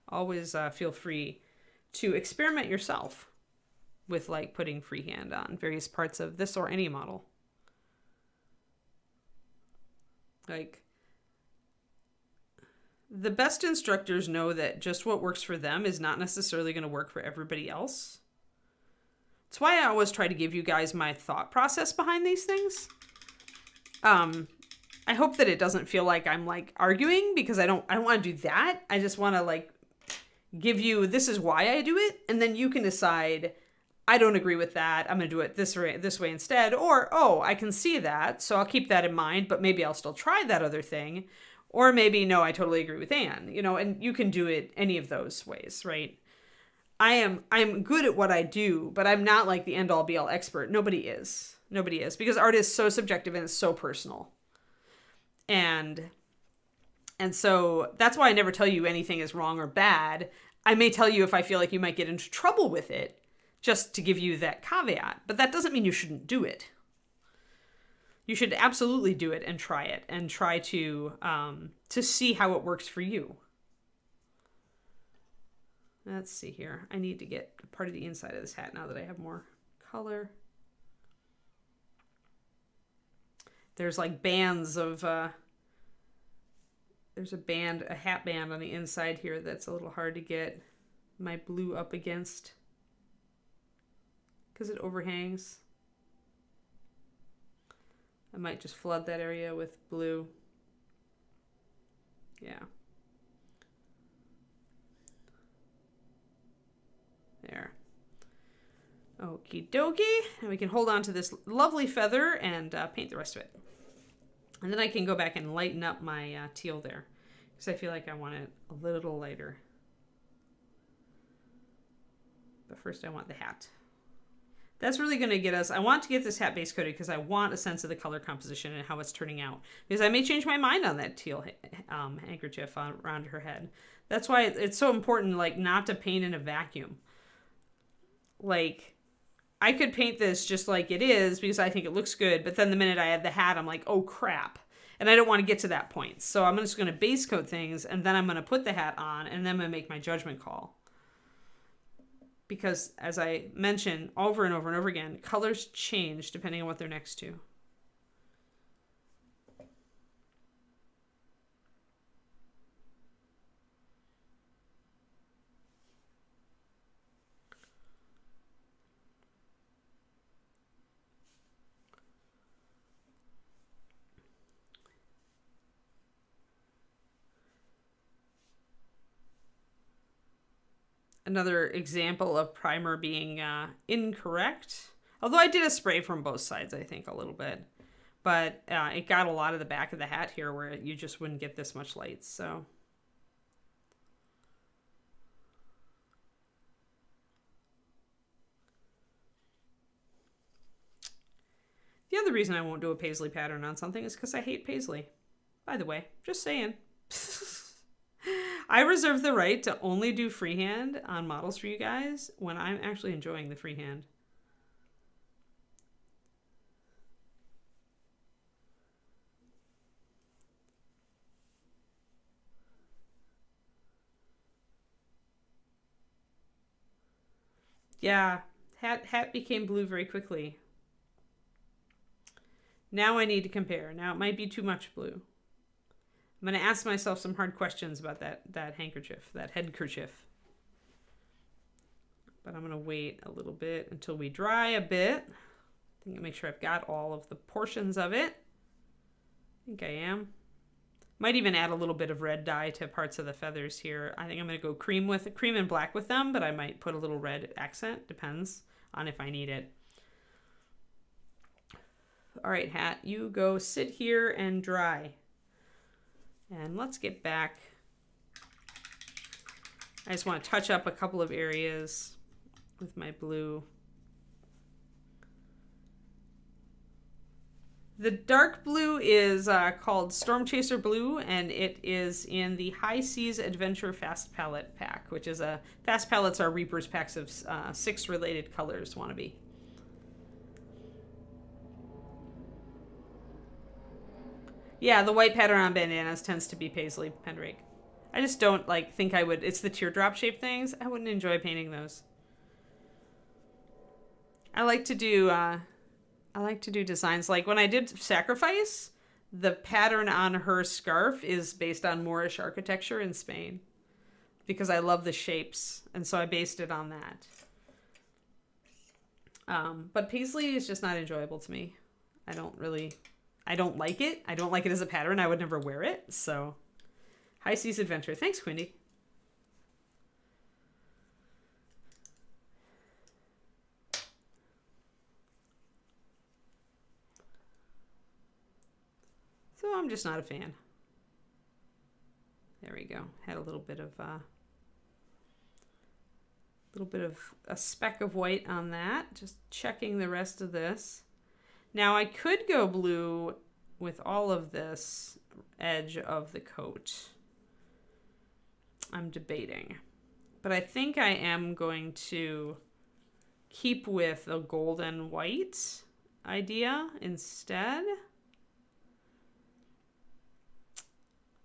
always feel free to experiment yourself with putting freehand on various parts of this or any model. The best instructors know that just what works for them is not necessarily going to work for everybody else. That's why I always try to give you guys my thought process behind these things. I hope that it doesn't feel like I'm arguing, because I don't want to do that. I just want to give you, this is why I do it, and then you can decide, I don't agree with that, I'm going to do it this way instead, or, oh, I can see that, so I'll keep that in mind, but maybe I'll still try that other thing, or maybe, no, I totally agree with Anne, you know, and you can do it any of those ways, right? I'm good at what I do, but I'm not like the end-all be-all expert. Nobody is, because art is so subjective and it's so personal. And so that's why I never tell you anything is wrong or bad. I may tell you if I feel like you might get into trouble with it, just to give you that caveat. But that doesn't mean you shouldn't do it. You should absolutely do it and try to see how it works for you. Let's see here. I need to get part of the inside of this hat now that I have more color. There's like bands of, there's a hat band on the inside here that's a little hard to get my blue up against because it overhangs. I might just flood that area with blue. Yeah. There. Okie dokie. And we can hold on to this lovely feather and paint the rest of it. And then I can go back and lighten up my teal there, because I feel like I want it a little lighter. But first I want the hat. That's really going to get us, I want to get this hat base coated because I want a sense of the color composition and how it's turning out. Because I may change my mind on that teal handkerchief around her head. That's why it's so important, like, not to paint in a vacuum. Like, I could paint this just like it is because I think it looks good, but then the minute I add the hat, I'm like, oh crap. And I don't want to get to that point. So I'm just going to base coat things, and then I'm going to put the hat on, and then I'm going to make my judgment call. Because, as I mentioned over and over and over again, colors change depending on what they're next to. Another example of primer being incorrect. Although I did a spray from both sides, I think, a little bit. But it got a lot of the back of the hat here where you just wouldn't get this much light, so. The other reason I won't do a paisley pattern on something is because I hate paisley. By the way, just saying. I reserve the right to only do freehand on models for you guys when I'm actually enjoying the freehand. Yeah, hat became blue very quickly. Now I need to compare. Now it might be too much blue. I'm going to ask myself some hard questions about that handkerchief, that headkerchief. But I'm going to wait a little bit until we dry a bit. I think I'll make sure I've got all of the portions of it. I think I am. Might even add a little bit of red dye to parts of the feathers here. I think I'm going to go cream and black with them, but I might put a little red accent. Depends on if I need it. All right, hat, you go sit here and dry. And let's get back. I just want to touch up a couple of areas with my blue. The dark blue is called Stormtrooper Blue, and it is in the High Seas Adventure Fast Palette pack, which is fast palettes are Reaper's packs of 6 related colors, wannabe. Yeah, the white pattern on bandanas tends to be paisley pendrake. I just don't think I would. It's the teardrop shaped things. I wouldn't enjoy painting those. I like to do designs like when I did Sacrifice. The pattern on her scarf is based on Moorish architecture in Spain because I love the shapes, and so I based it on that. But paisley is just not enjoyable to me. I don't like it. I don't like it as a pattern. I would never wear it. So, High Seas Adventure. Thanks, Quindy. Though I'm just not a fan. There we go. Had a little bit of a speck of white on that. Just checking the rest of this. Now I could go blue with all of this edge of the coat. I'm debating. But I think I am going to keep with the gold and white idea instead.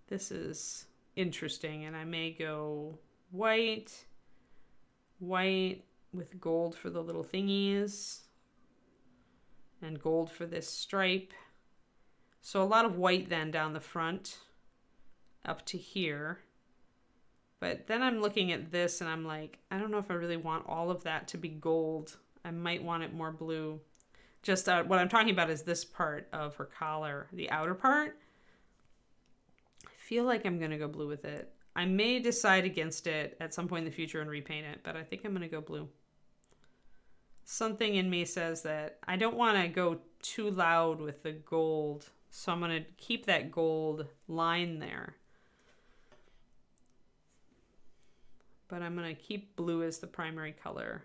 This is interesting, and I may go white with gold for the little thingies, and gold for this stripe. So a lot of white then down the front up to here. But then I'm looking at this and I'm like, I don't know if I really want all of that to be gold. I might want it more blue. Just what I'm talking about is this part of her collar, the outer part. I feel like I'm going to go blue with it. I may decide against it at some point in the future and repaint it, but I think I'm going to go blue. Something in me says that I don't want to go too loud with the gold, so I'm going to keep that gold line there. But I'm going to keep blue as the primary color.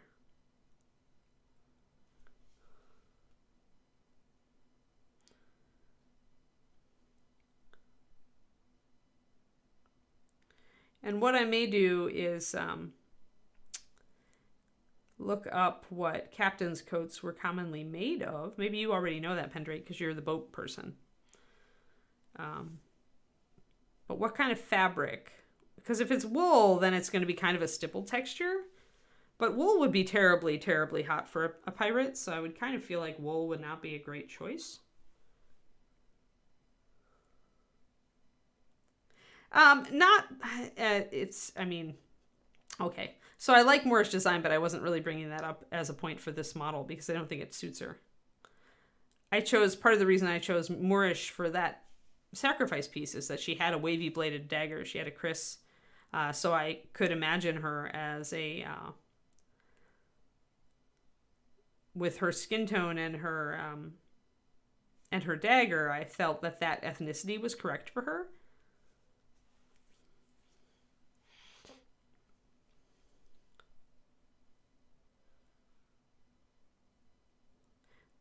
And what I may do is look up what captain's coats were commonly made of. Maybe you already know that, Pendrake, because you're the boat person. But what kind of fabric? Because if it's wool, then it's going to be kind of a stipple texture. But wool would be terribly, terribly hot for a pirate, so I would kind of feel like wool would not be a great choice. Okay. So I like Moorish design, but I wasn't really bringing that up as a point for this model because I don't think it suits her. Part of the reason I chose Moorish for that sacrifice piece is that she had a wavy bladed dagger. She had a kris. So I could imagine her as with her skin tone and her dagger. I felt that ethnicity was correct for her.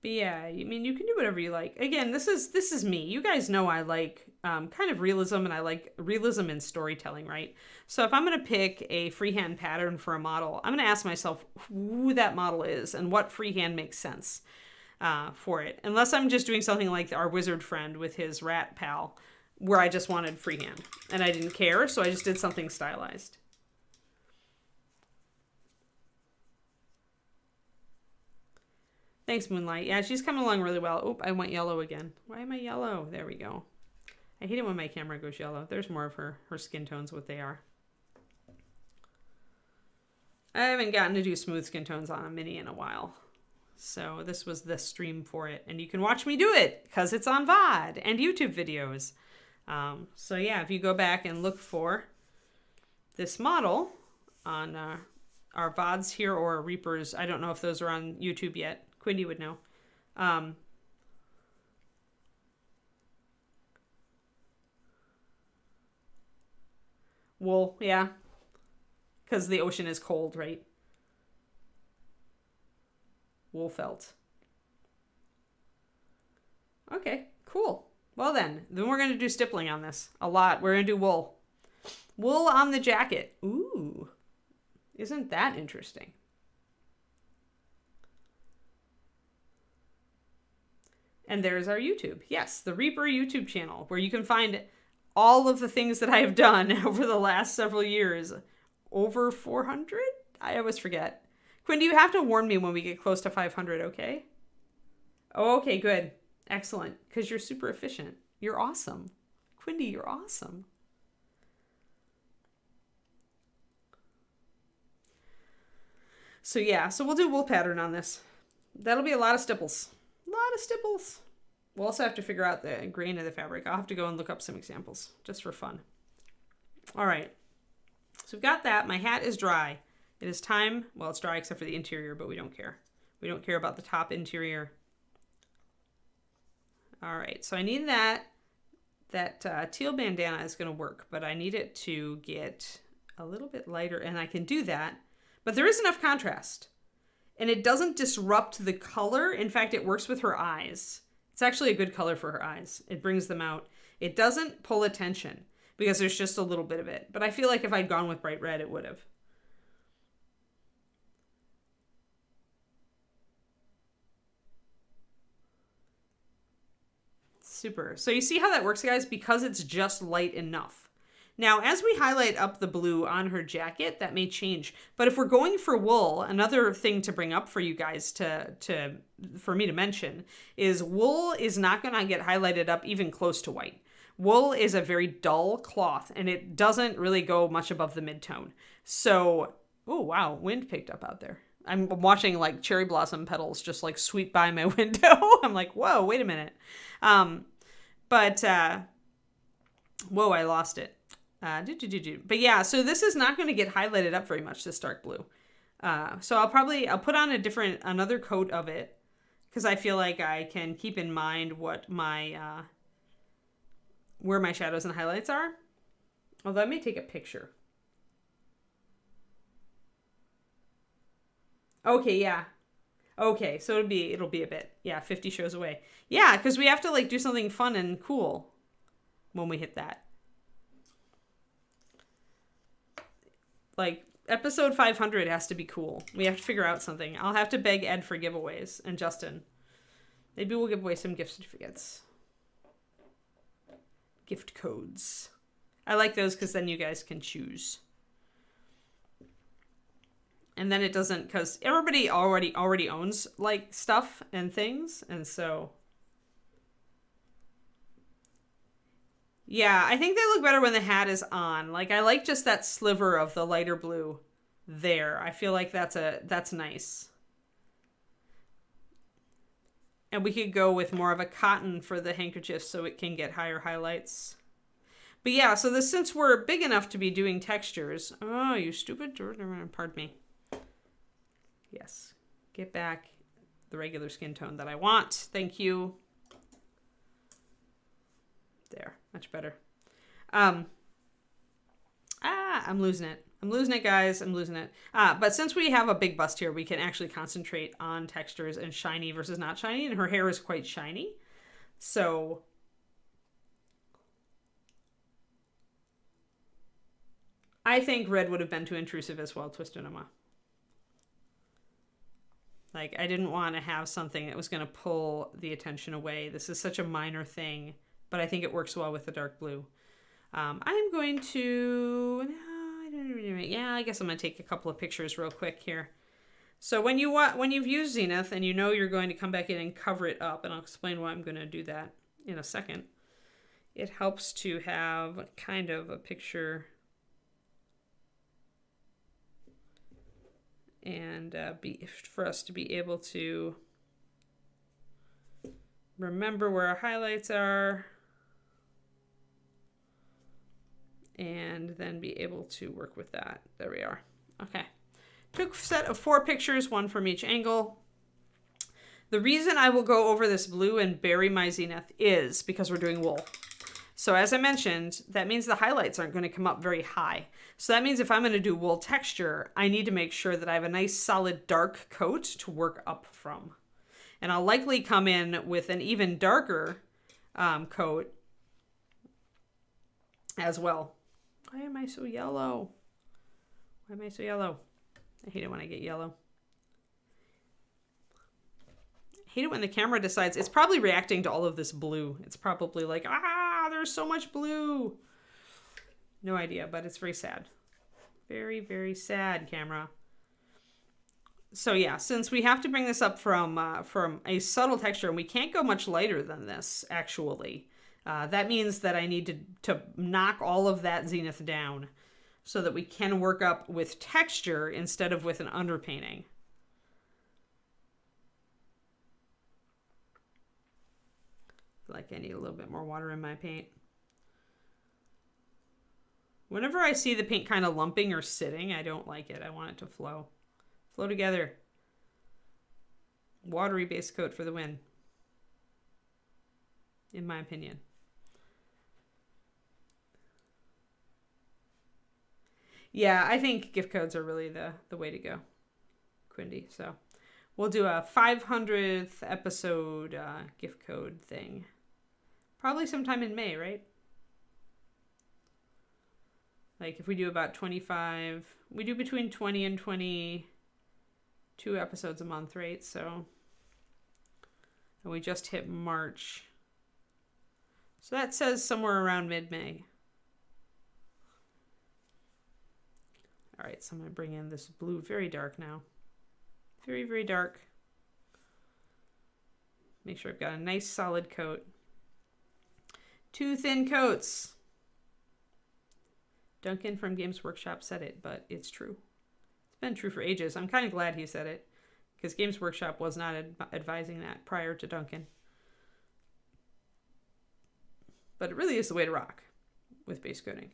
But yeah, I mean, you can do whatever you like. Again, this is me. You guys know I like kind of realism, and I like realism in storytelling, right? So if I'm going to pick a freehand pattern for a model, I'm going to ask myself who that model is and what freehand makes sense for it. Unless I'm just doing something like our wizard friend with his rat pal, where I just wanted freehand and I didn't care, so I just did something stylized. Thanks, Moonlight. Yeah, she's coming along really well. Oop, I went yellow again. Why am I yellow? There we go. I hate it when my camera goes yellow. There's more of her skin tones, what they are. I haven't gotten to do smooth skin tones on a mini in a while. So this was the stream for it. And you can watch me do it because it's on VOD and YouTube videos. So yeah, if you go back and look for this model on our VODs here or Reapers, I don't know if those are on YouTube yet. Quindy would know. Wool, yeah. Because the ocean is cold, right? Wool felt. Okay, cool. Well then we're going to do stippling on this. A lot. We're going to do wool. Wool on the jacket. Ooh. Isn't that interesting? And there's our YouTube. Yes, the Reaper YouTube channel, where you can find all of the things that I have done over the last several years. Over 400? I always forget. Quinn, do you have to warn me when we get close to 500, okay? Oh, okay, good. Excellent. Because you're super efficient. You're awesome. Quindy, you're awesome. So yeah, so we'll do wool pattern on this. That'll be a lot of stipples. Stipples. We'll also have to figure out the grain of the fabric. I'll have to go and look up some examples just for fun. All right. So we've got that. My hat is dry. It is time. Well, it's dry except for the interior, but we don't care. We don't care about the top interior. All right. So I need that that teal bandana is going to work, but I need it to get a little bit lighter, and I can do that. But there is enough contrast, and it doesn't disrupt the color. In fact, it works with her eyes. It's actually a good color for her eyes. It brings them out. It doesn't pull attention because there's just a little bit of it. But I feel like if I'd gone with bright red, it would have. Super. So you see how that works, guys? Because it's just light enough. Now, as we highlight up the blue on her jacket, that may change. But if we're going for wool, another thing to bring up for you guys for me to mention is wool is not going to get highlighted up even close to white. Wool is a very dull cloth, and it doesn't really go much above the mid-tone. So, oh wow, wind picked up out there. I'm watching like cherry blossom petals just like sweep by my window. I'm like, whoa, wait a minute. But whoa, I lost it. But yeah, so this is not going to get highlighted up very much, this dark blue. So I'll put on another coat of it because I feel like I can keep in mind what my, where my shadows and highlights are. Although I may take a picture. Okay, yeah. Okay, so it'll be a bit. Yeah, 50 shows away. Yeah, because we have to like do something fun and cool when we hit that. Like, episode 500 has to be cool. We have to figure out something. I'll have to beg Ed for giveaways, and Justin. Maybe we'll give away some gift certificates. Gift codes. I like those because then you guys can choose. And then it doesn't, because everybody already owns, like, stuff and things, and so... Yeah, I think they look better when the hat is on. Like, I like just that sliver of the lighter blue there. I feel like that's nice. And we could go with more of a cotton for the handkerchief so it can get higher highlights. But yeah, so since we're big enough to be doing textures... Oh, you stupid... Pardon me. Yes. Get back the regular skin tone that I want. Thank you. There. Much better. I'm losing it. I'm losing it, guys. I'm losing it. But since we have a big bust here, we can actually concentrate on textures and shiny versus not shiny. And her hair is quite shiny. So... I think red would have been too intrusive as well, Twistonoma. Like, I didn't want to have something that was going to pull the attention away. This is such a minor thing, but I think it works well with the dark blue. I'm going to... Yeah, I guess I'm going to take a couple of pictures real quick here. So when you've used Zenith and you know you're going to come back in and cover it up, and I'll explain why I'm going to do that in a second, it helps to have kind of a picture... And for us to be able to remember where our highlights are and then be able to work with that. There we are. Okay. Took a set of 4 pictures, 1 from each angle. The reason I will go over this blue and bury my Zenith is because we're doing wool. So as I mentioned, that means the highlights aren't going to come up very high. So that means if I'm going to do wool texture, I need to make sure that I have a nice solid dark coat to work up from. And I'll likely come in with an even darker coat as well. Why am I so yellow? Why am I so yellow? I hate it when I get yellow. I hate it when the camera decides, it's probably reacting to all of this blue. It's probably like, there's so much blue. No idea, but it's very sad. Very, very sad, camera. So yeah, since we have to bring this up from a subtle texture, and we can't go much lighter than this, actually, that means that I need to knock all of that Zenith down so that we can work up with texture instead of with an underpainting. Like I need a little bit more water in my paint. Whenever I see the paint kind of lumping or sitting, I don't like it. I want it to flow. Flow together. Watery base coat for the win. In my opinion. Yeah, I think gift codes are really the way to go, Quindy. So we'll do a 500th episode gift code thing. Probably sometime in May, right? Like if we do about 25, we do between 20 and 22 episodes a month, right? So, and we just hit March. So that says somewhere around mid-May. All right, so I'm going to bring in this blue, very dark now. Very, very dark. Make sure I've got a nice solid coat. 2 thin coats. Duncan from Games Workshop said it, but it's true. It's been true for ages. I'm kind of glad he said it, because Games Workshop was not advising that prior to Duncan. But it really is the way to rock with base coating.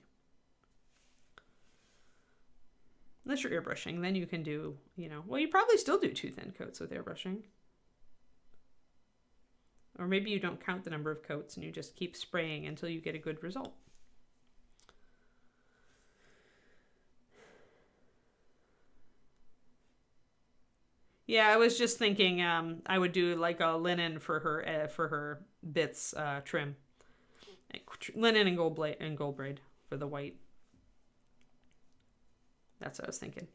Unless you're airbrushing, then you can do, well, you probably still do 2 thin coats with airbrushing. Or maybe you don't count the number of coats and you just keep spraying until you get a good result. Yeah, I was just thinking I would do like a linen for her bits trim. Linen and gold braid for the white. That's what I was thinking.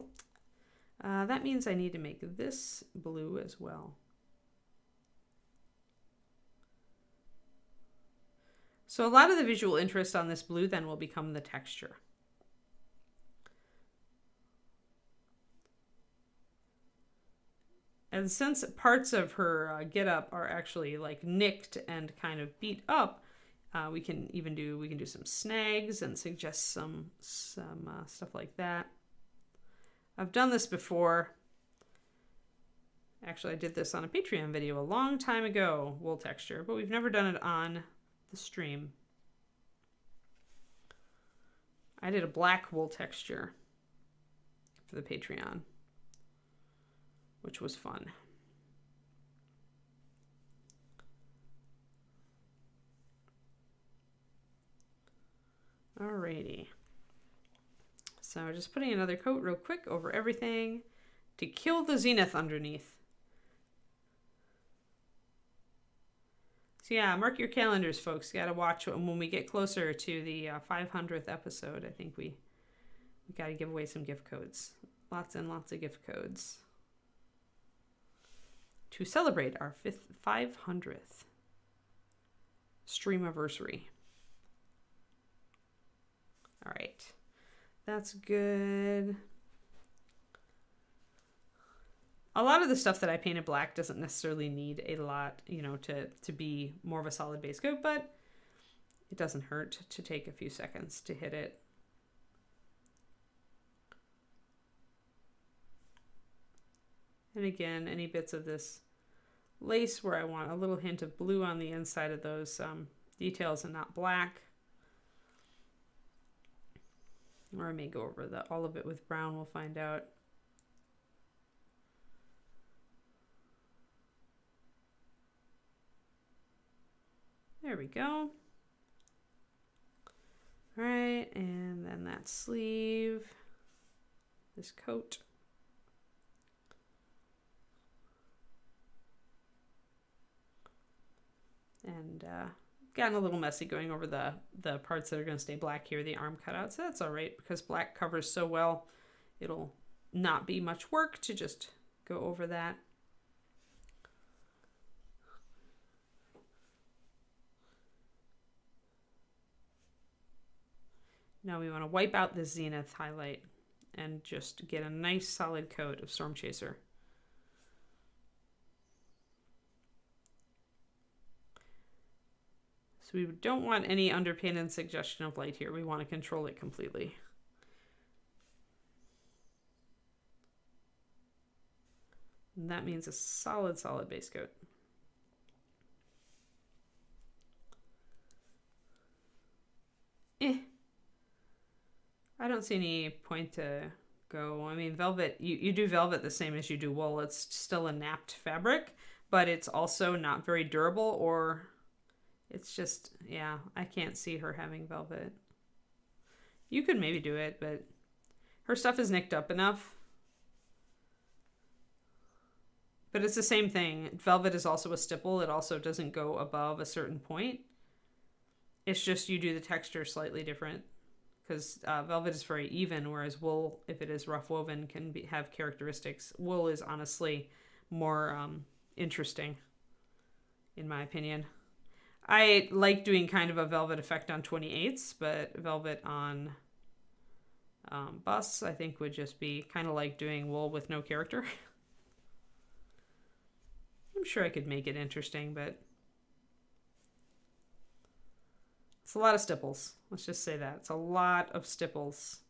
That means I need to make this blue as well. So a lot of the visual interest on this blue then will become the texture. And since parts of her getup are actually like nicked and kind of beat up, we can do some snags and suggest some stuff like that. I've done this before. Actually, I did this on a Patreon video a long time ago, wool texture, but we've never done it on the stream. I did a black wool texture for the Patreon, which was fun. Alrighty. So just putting another coat real quick over everything to kill the zenith underneath. So yeah, mark your calendars, folks. You gotta watch when we get closer to the 500th episode. I think we gotta give away some gift codes. Lots and lots of gift codes to celebrate our 500th streamiversary. All right, that's good. A lot of the stuff that I painted black doesn't necessarily need a lot, to be more of a solid base coat, but it doesn't hurt to take a few seconds to hit it. And again, any bits of this lace where I want a little hint of blue on the inside of those details and not black. Or I may go over all of it with brown, we'll find out. There we go. All right, and then that sleeve, this coat. And gotten a little messy going over the parts that are going to stay black here, the arm cutouts. So that's all right, because black covers so well, it'll not be much work to just go over that. Now we want to wipe out the zenith highlight and just get a nice solid coat of Storm Chaser. So we don't want any underpainted suggestion of light here. We want to control it completely. And that means a solid base coat. I don't see any point to go. I mean, velvet, you do velvet the same as you do wool. It's still a napped fabric, but it's also not very durable, or it's just, yeah, I can't see her having velvet. You could maybe do it, but Her stuff is nicked up enough. But it's the same thing. Velvet is also a stipple. It also doesn't go above a certain point. It's just you do the texture slightly different. Because velvet is very even, whereas wool, if it is rough woven, can have characteristics. Wool is honestly more interesting, in my opinion. I like doing kind of a velvet effect on 28s, but velvet on busts, I think, would just be kind of like doing wool with no character. I'm sure I could make it interesting, but it's a lot of stipples. Let's just say that. It's a lot of stipples.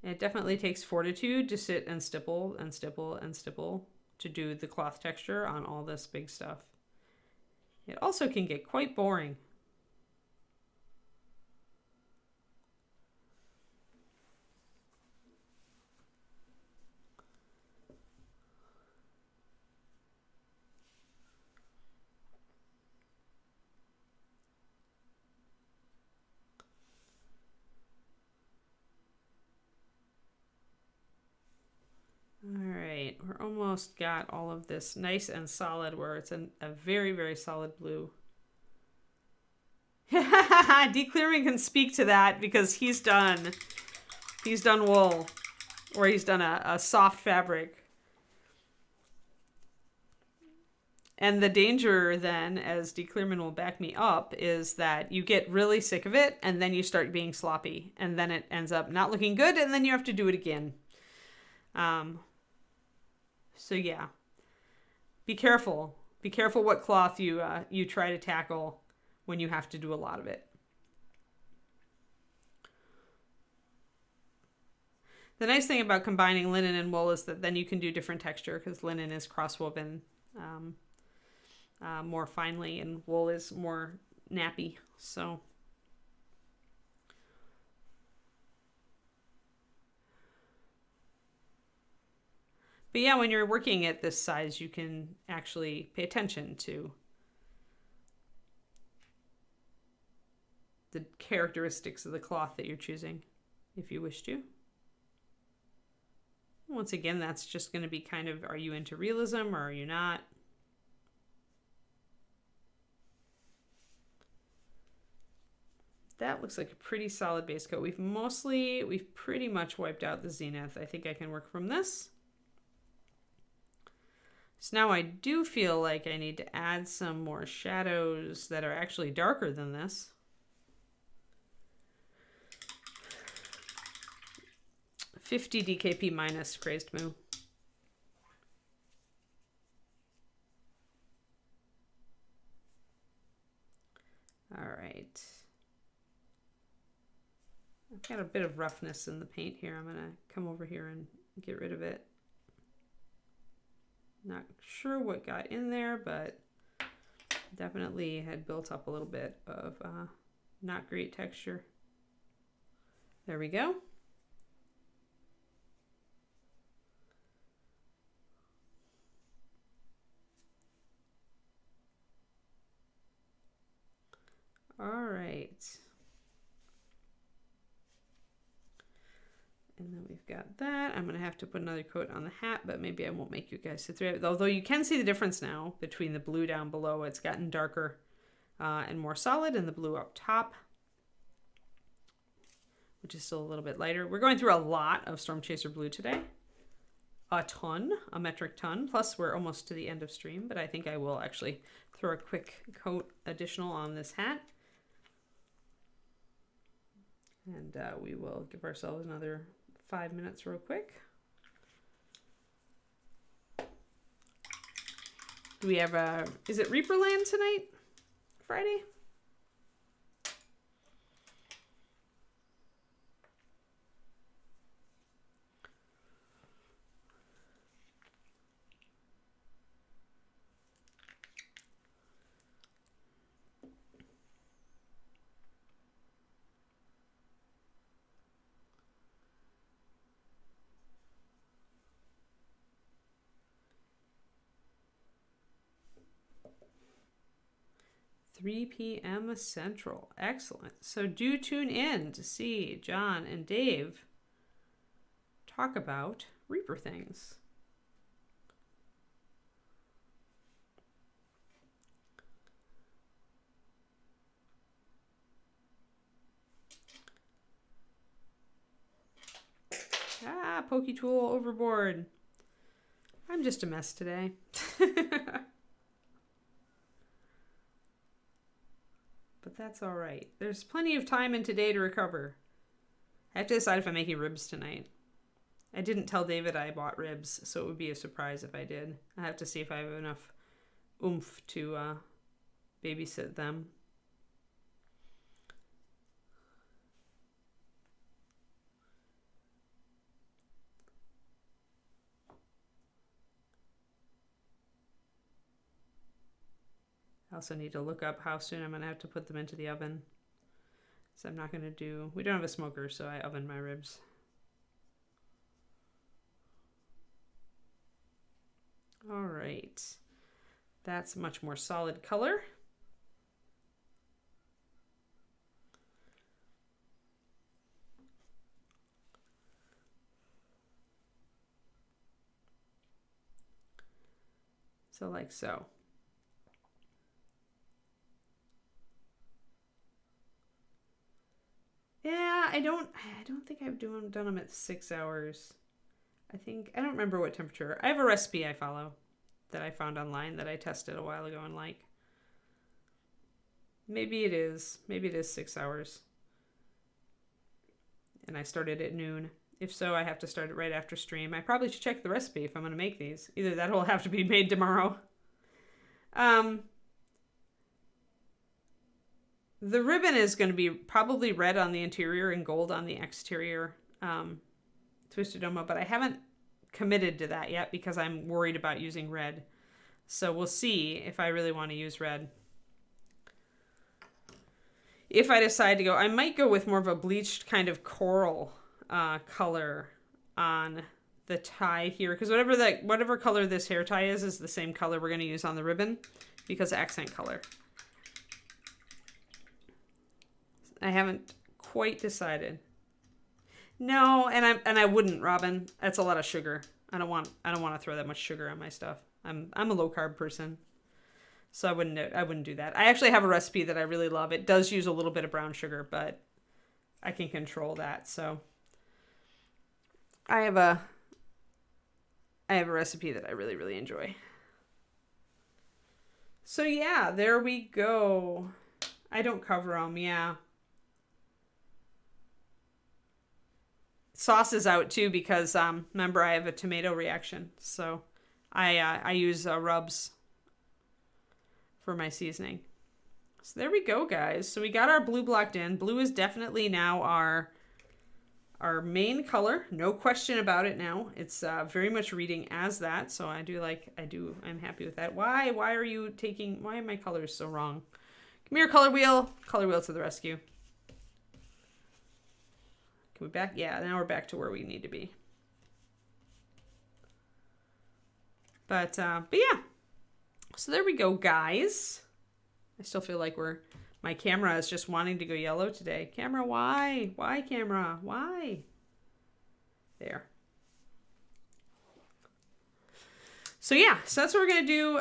And it definitely takes fortitude to sit and stipple and stipple and stipple to do the cloth texture on all this big stuff. It also can get quite boring. Alright, we're almost got all of this nice and solid where it's a very, very solid blue. Declearing can speak to that because he's done wool, or he's done a soft fabric. And the danger then, as Declearman will back me up, is that you get really sick of it and then you start being sloppy and then it ends up not looking good and then you have to do it again. So yeah, be careful. Be careful what cloth you try to tackle when you have to do a lot of it. The nice thing about combining linen and wool is that then you can do different texture because linen is cross-woven more finely and wool is more nappy. So but yeah, when you're working at this size, you can actually pay attention to the characteristics of the cloth that you're choosing, if you wish to. Once again, that's just going to be kind of, are you into realism or are you not? That looks like a pretty solid base coat. We've pretty much wiped out the zenith. I think I can work from this. So now I do feel like I need to add some more shadows that are actually darker than this. $50 DKP minus Crazed Moo. All right. I've got a bit of roughness in the paint here. I'm going to come over here and get rid of it. Not sure what got in there, but definitely had built up a little bit of not great texture. There we go. All right. And then we've got that. I'm going to have to put another coat on the hat, but maybe I won't make you guys sit through it. Although you can see the difference now between the blue down below. It's gotten darker and more solid, and the blue up top, which is still a little bit lighter. We're going through a lot of Storm Chaser Blue today. A metric ton. Plus, we're almost to the end of stream, but I think I will actually throw a quick coat additional on this hat. And we will give ourselves another 5 minutes real quick. Do we have is it Reaperland tonight? Friday? 3 p.m. Central. Excellent. So do tune in to see John and Dave talk about Reaper things. Ah, pokey tool overboard. I'm just a mess today. But that's all right. There's plenty of time in today to recover. I have to decide if I'm making ribs tonight. I didn't tell David I bought ribs, so it would be a surprise if I did. I have to see if I have enough oomph to babysit them. I also need to look up how soon I'm going to have to put them into the oven. So I'm not going to do... We don't have a smoker, so I oven my ribs. All right. That's a much more solid color. So like so. Yeah, I don't think I've done them at 6 hours. I don't remember what temperature. I have a recipe I follow that I found online that I tested a while ago and like. Maybe it is 6 hours. And I started at noon. If so, I have to start it right after stream. I probably should check the recipe if I'm going to make these. Either that will have to be made tomorrow. The ribbon is going to be probably red on the interior and gold on the exterior Twisted Doma, but I haven't committed to that yet because I'm worried about using red. So we'll see if I really want to use red. If I decide to go, I might go with more of a bleached kind of coral color on the tie here, because whatever color this hair tie is the same color we're going to use on the ribbon because accent color. I haven't quite decided. No, and I wouldn't, Robin. That's a lot of sugar. I don't want to throw that much sugar on my stuff. I'm a low carb person, so I wouldn't do that. I actually have a recipe that I really love. It does use a little bit of brown sugar, but I can control that. So I have a recipe that I really, really enjoy. So yeah, there we go. I don't cover them, yeah. Sauce is out too because remember I have a tomato reaction, so I use rubs for my seasoning. So there we go, guys. So we got our blue blocked in. Blue is definitely now our main color, no question about it. Now it's very much reading as that, so I'm happy with that. Why are my colors so wrong? Come here, color wheel to the rescue. Can we back? Yeah, now we're back to where we need to be. But yeah. So there we go, guys. I still feel like my camera is just wanting to go yellow today. Camera, why? Why, camera? Why? There. So yeah, so that's what we're going to do.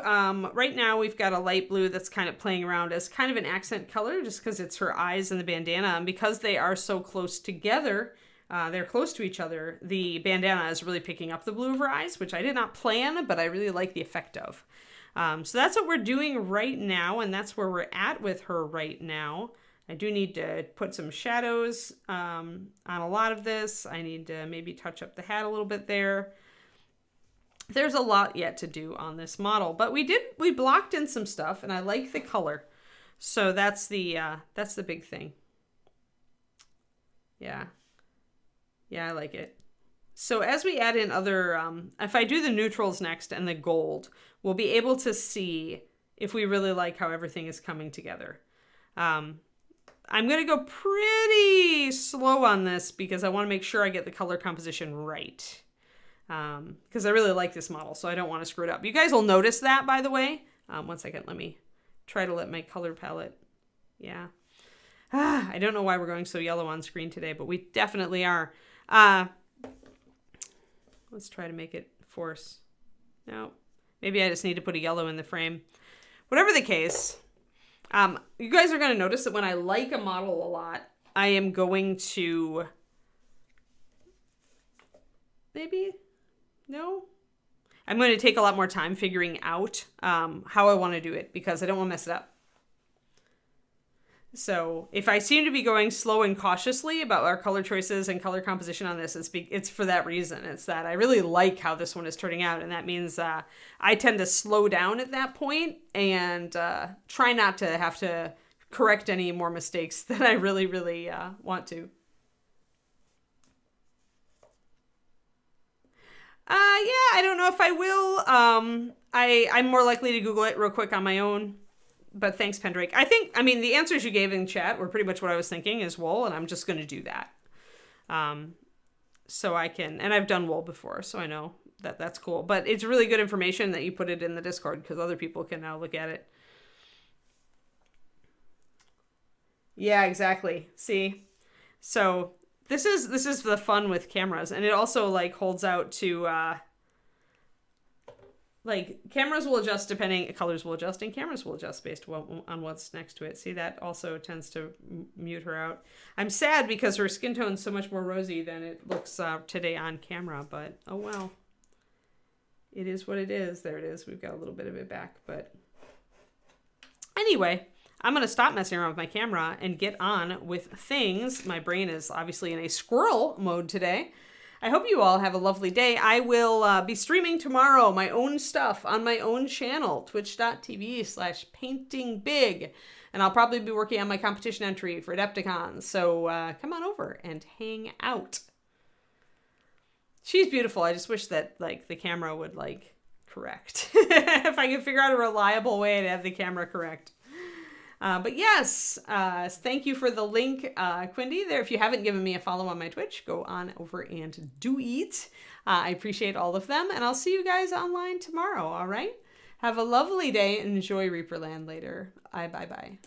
Right now we've got a light blue that's kind of playing around as kind of an accent color just because it's her eyes and the bandana. And because they are so close together, they're close to each other, the bandana is really picking up the blue of her eyes, which I did not plan, but I really like the effect of. So that's what we're doing right now, and that's where we're at with her right now. I do need to put some shadows on a lot of this. I need to maybe touch up the hat a little bit there. There's a lot yet to do on this model, but we blocked in some stuff and I like the color. So that's the big thing. Yeah. Yeah, I like it. So as we add in other, if I do the neutrals next and the gold, we'll be able to see if we really like how everything is coming together. I'm going to go pretty slow on this because I want to make sure I get the color composition right. Because I really like this model, so I don't want to screw it up. You guys will notice that, by the way. One second, let me try to let my color palette, yeah. I don't know why we're going so yellow on screen today, but we definitely are. Let's try to make it force. No, maybe I just need to put a yellow in the frame. Whatever the case, you guys are going to notice that when I like a model a lot, I am going to, I'm going to take a lot more time figuring out how I want to do it because I don't want to mess it up. So if I seem to be going slow and cautiously about our color choices and color composition on this, it's for that reason. It's that I really like how this one is turning out. And that means I tend to slow down at that point and try not to have to correct any more mistakes that I really, really want to. Yeah, I don't know if I will. I'm more likely to Google it real quick on my own. But thanks, Pendrake. I mean, the answers you gave in chat were pretty much what I was thinking is wool, and I'm just going to do that. So I can, and I've done wool before, so I know that that's cool. But it's really good information that you put it in the Discord because other people can now look at it. Yeah, exactly. See? So this is the fun with cameras, and it also like holds out to like cameras will adjust colors will adjust, and cameras will adjust based on what's next to it. See, that also tends to mute her out. I'm sad because her skin tone's so much more rosy than it looks today on camera, but oh well. It is what it is. There it is. We've got a little bit of it back, but anyway, I'm going to stop messing around with my camera and get on with things. My brain is obviously in a squirrel mode today. I hope you all have a lovely day. I will be streaming tomorrow my own stuff on my own channel, twitch.tv/paintingbig. And I'll probably be working on my competition entry for Adepticon. So come on over and hang out. She's beautiful. I just wish that like the camera would like correct. If I could figure out a reliable way to have the camera correct. But yes, thank you for the link, Quindy. There, if you haven't given me a follow on my Twitch, go on over and do it. I appreciate all of them, and I'll see you guys online tomorrow, all right? Have a lovely day and enjoy Reaperland later. Bye.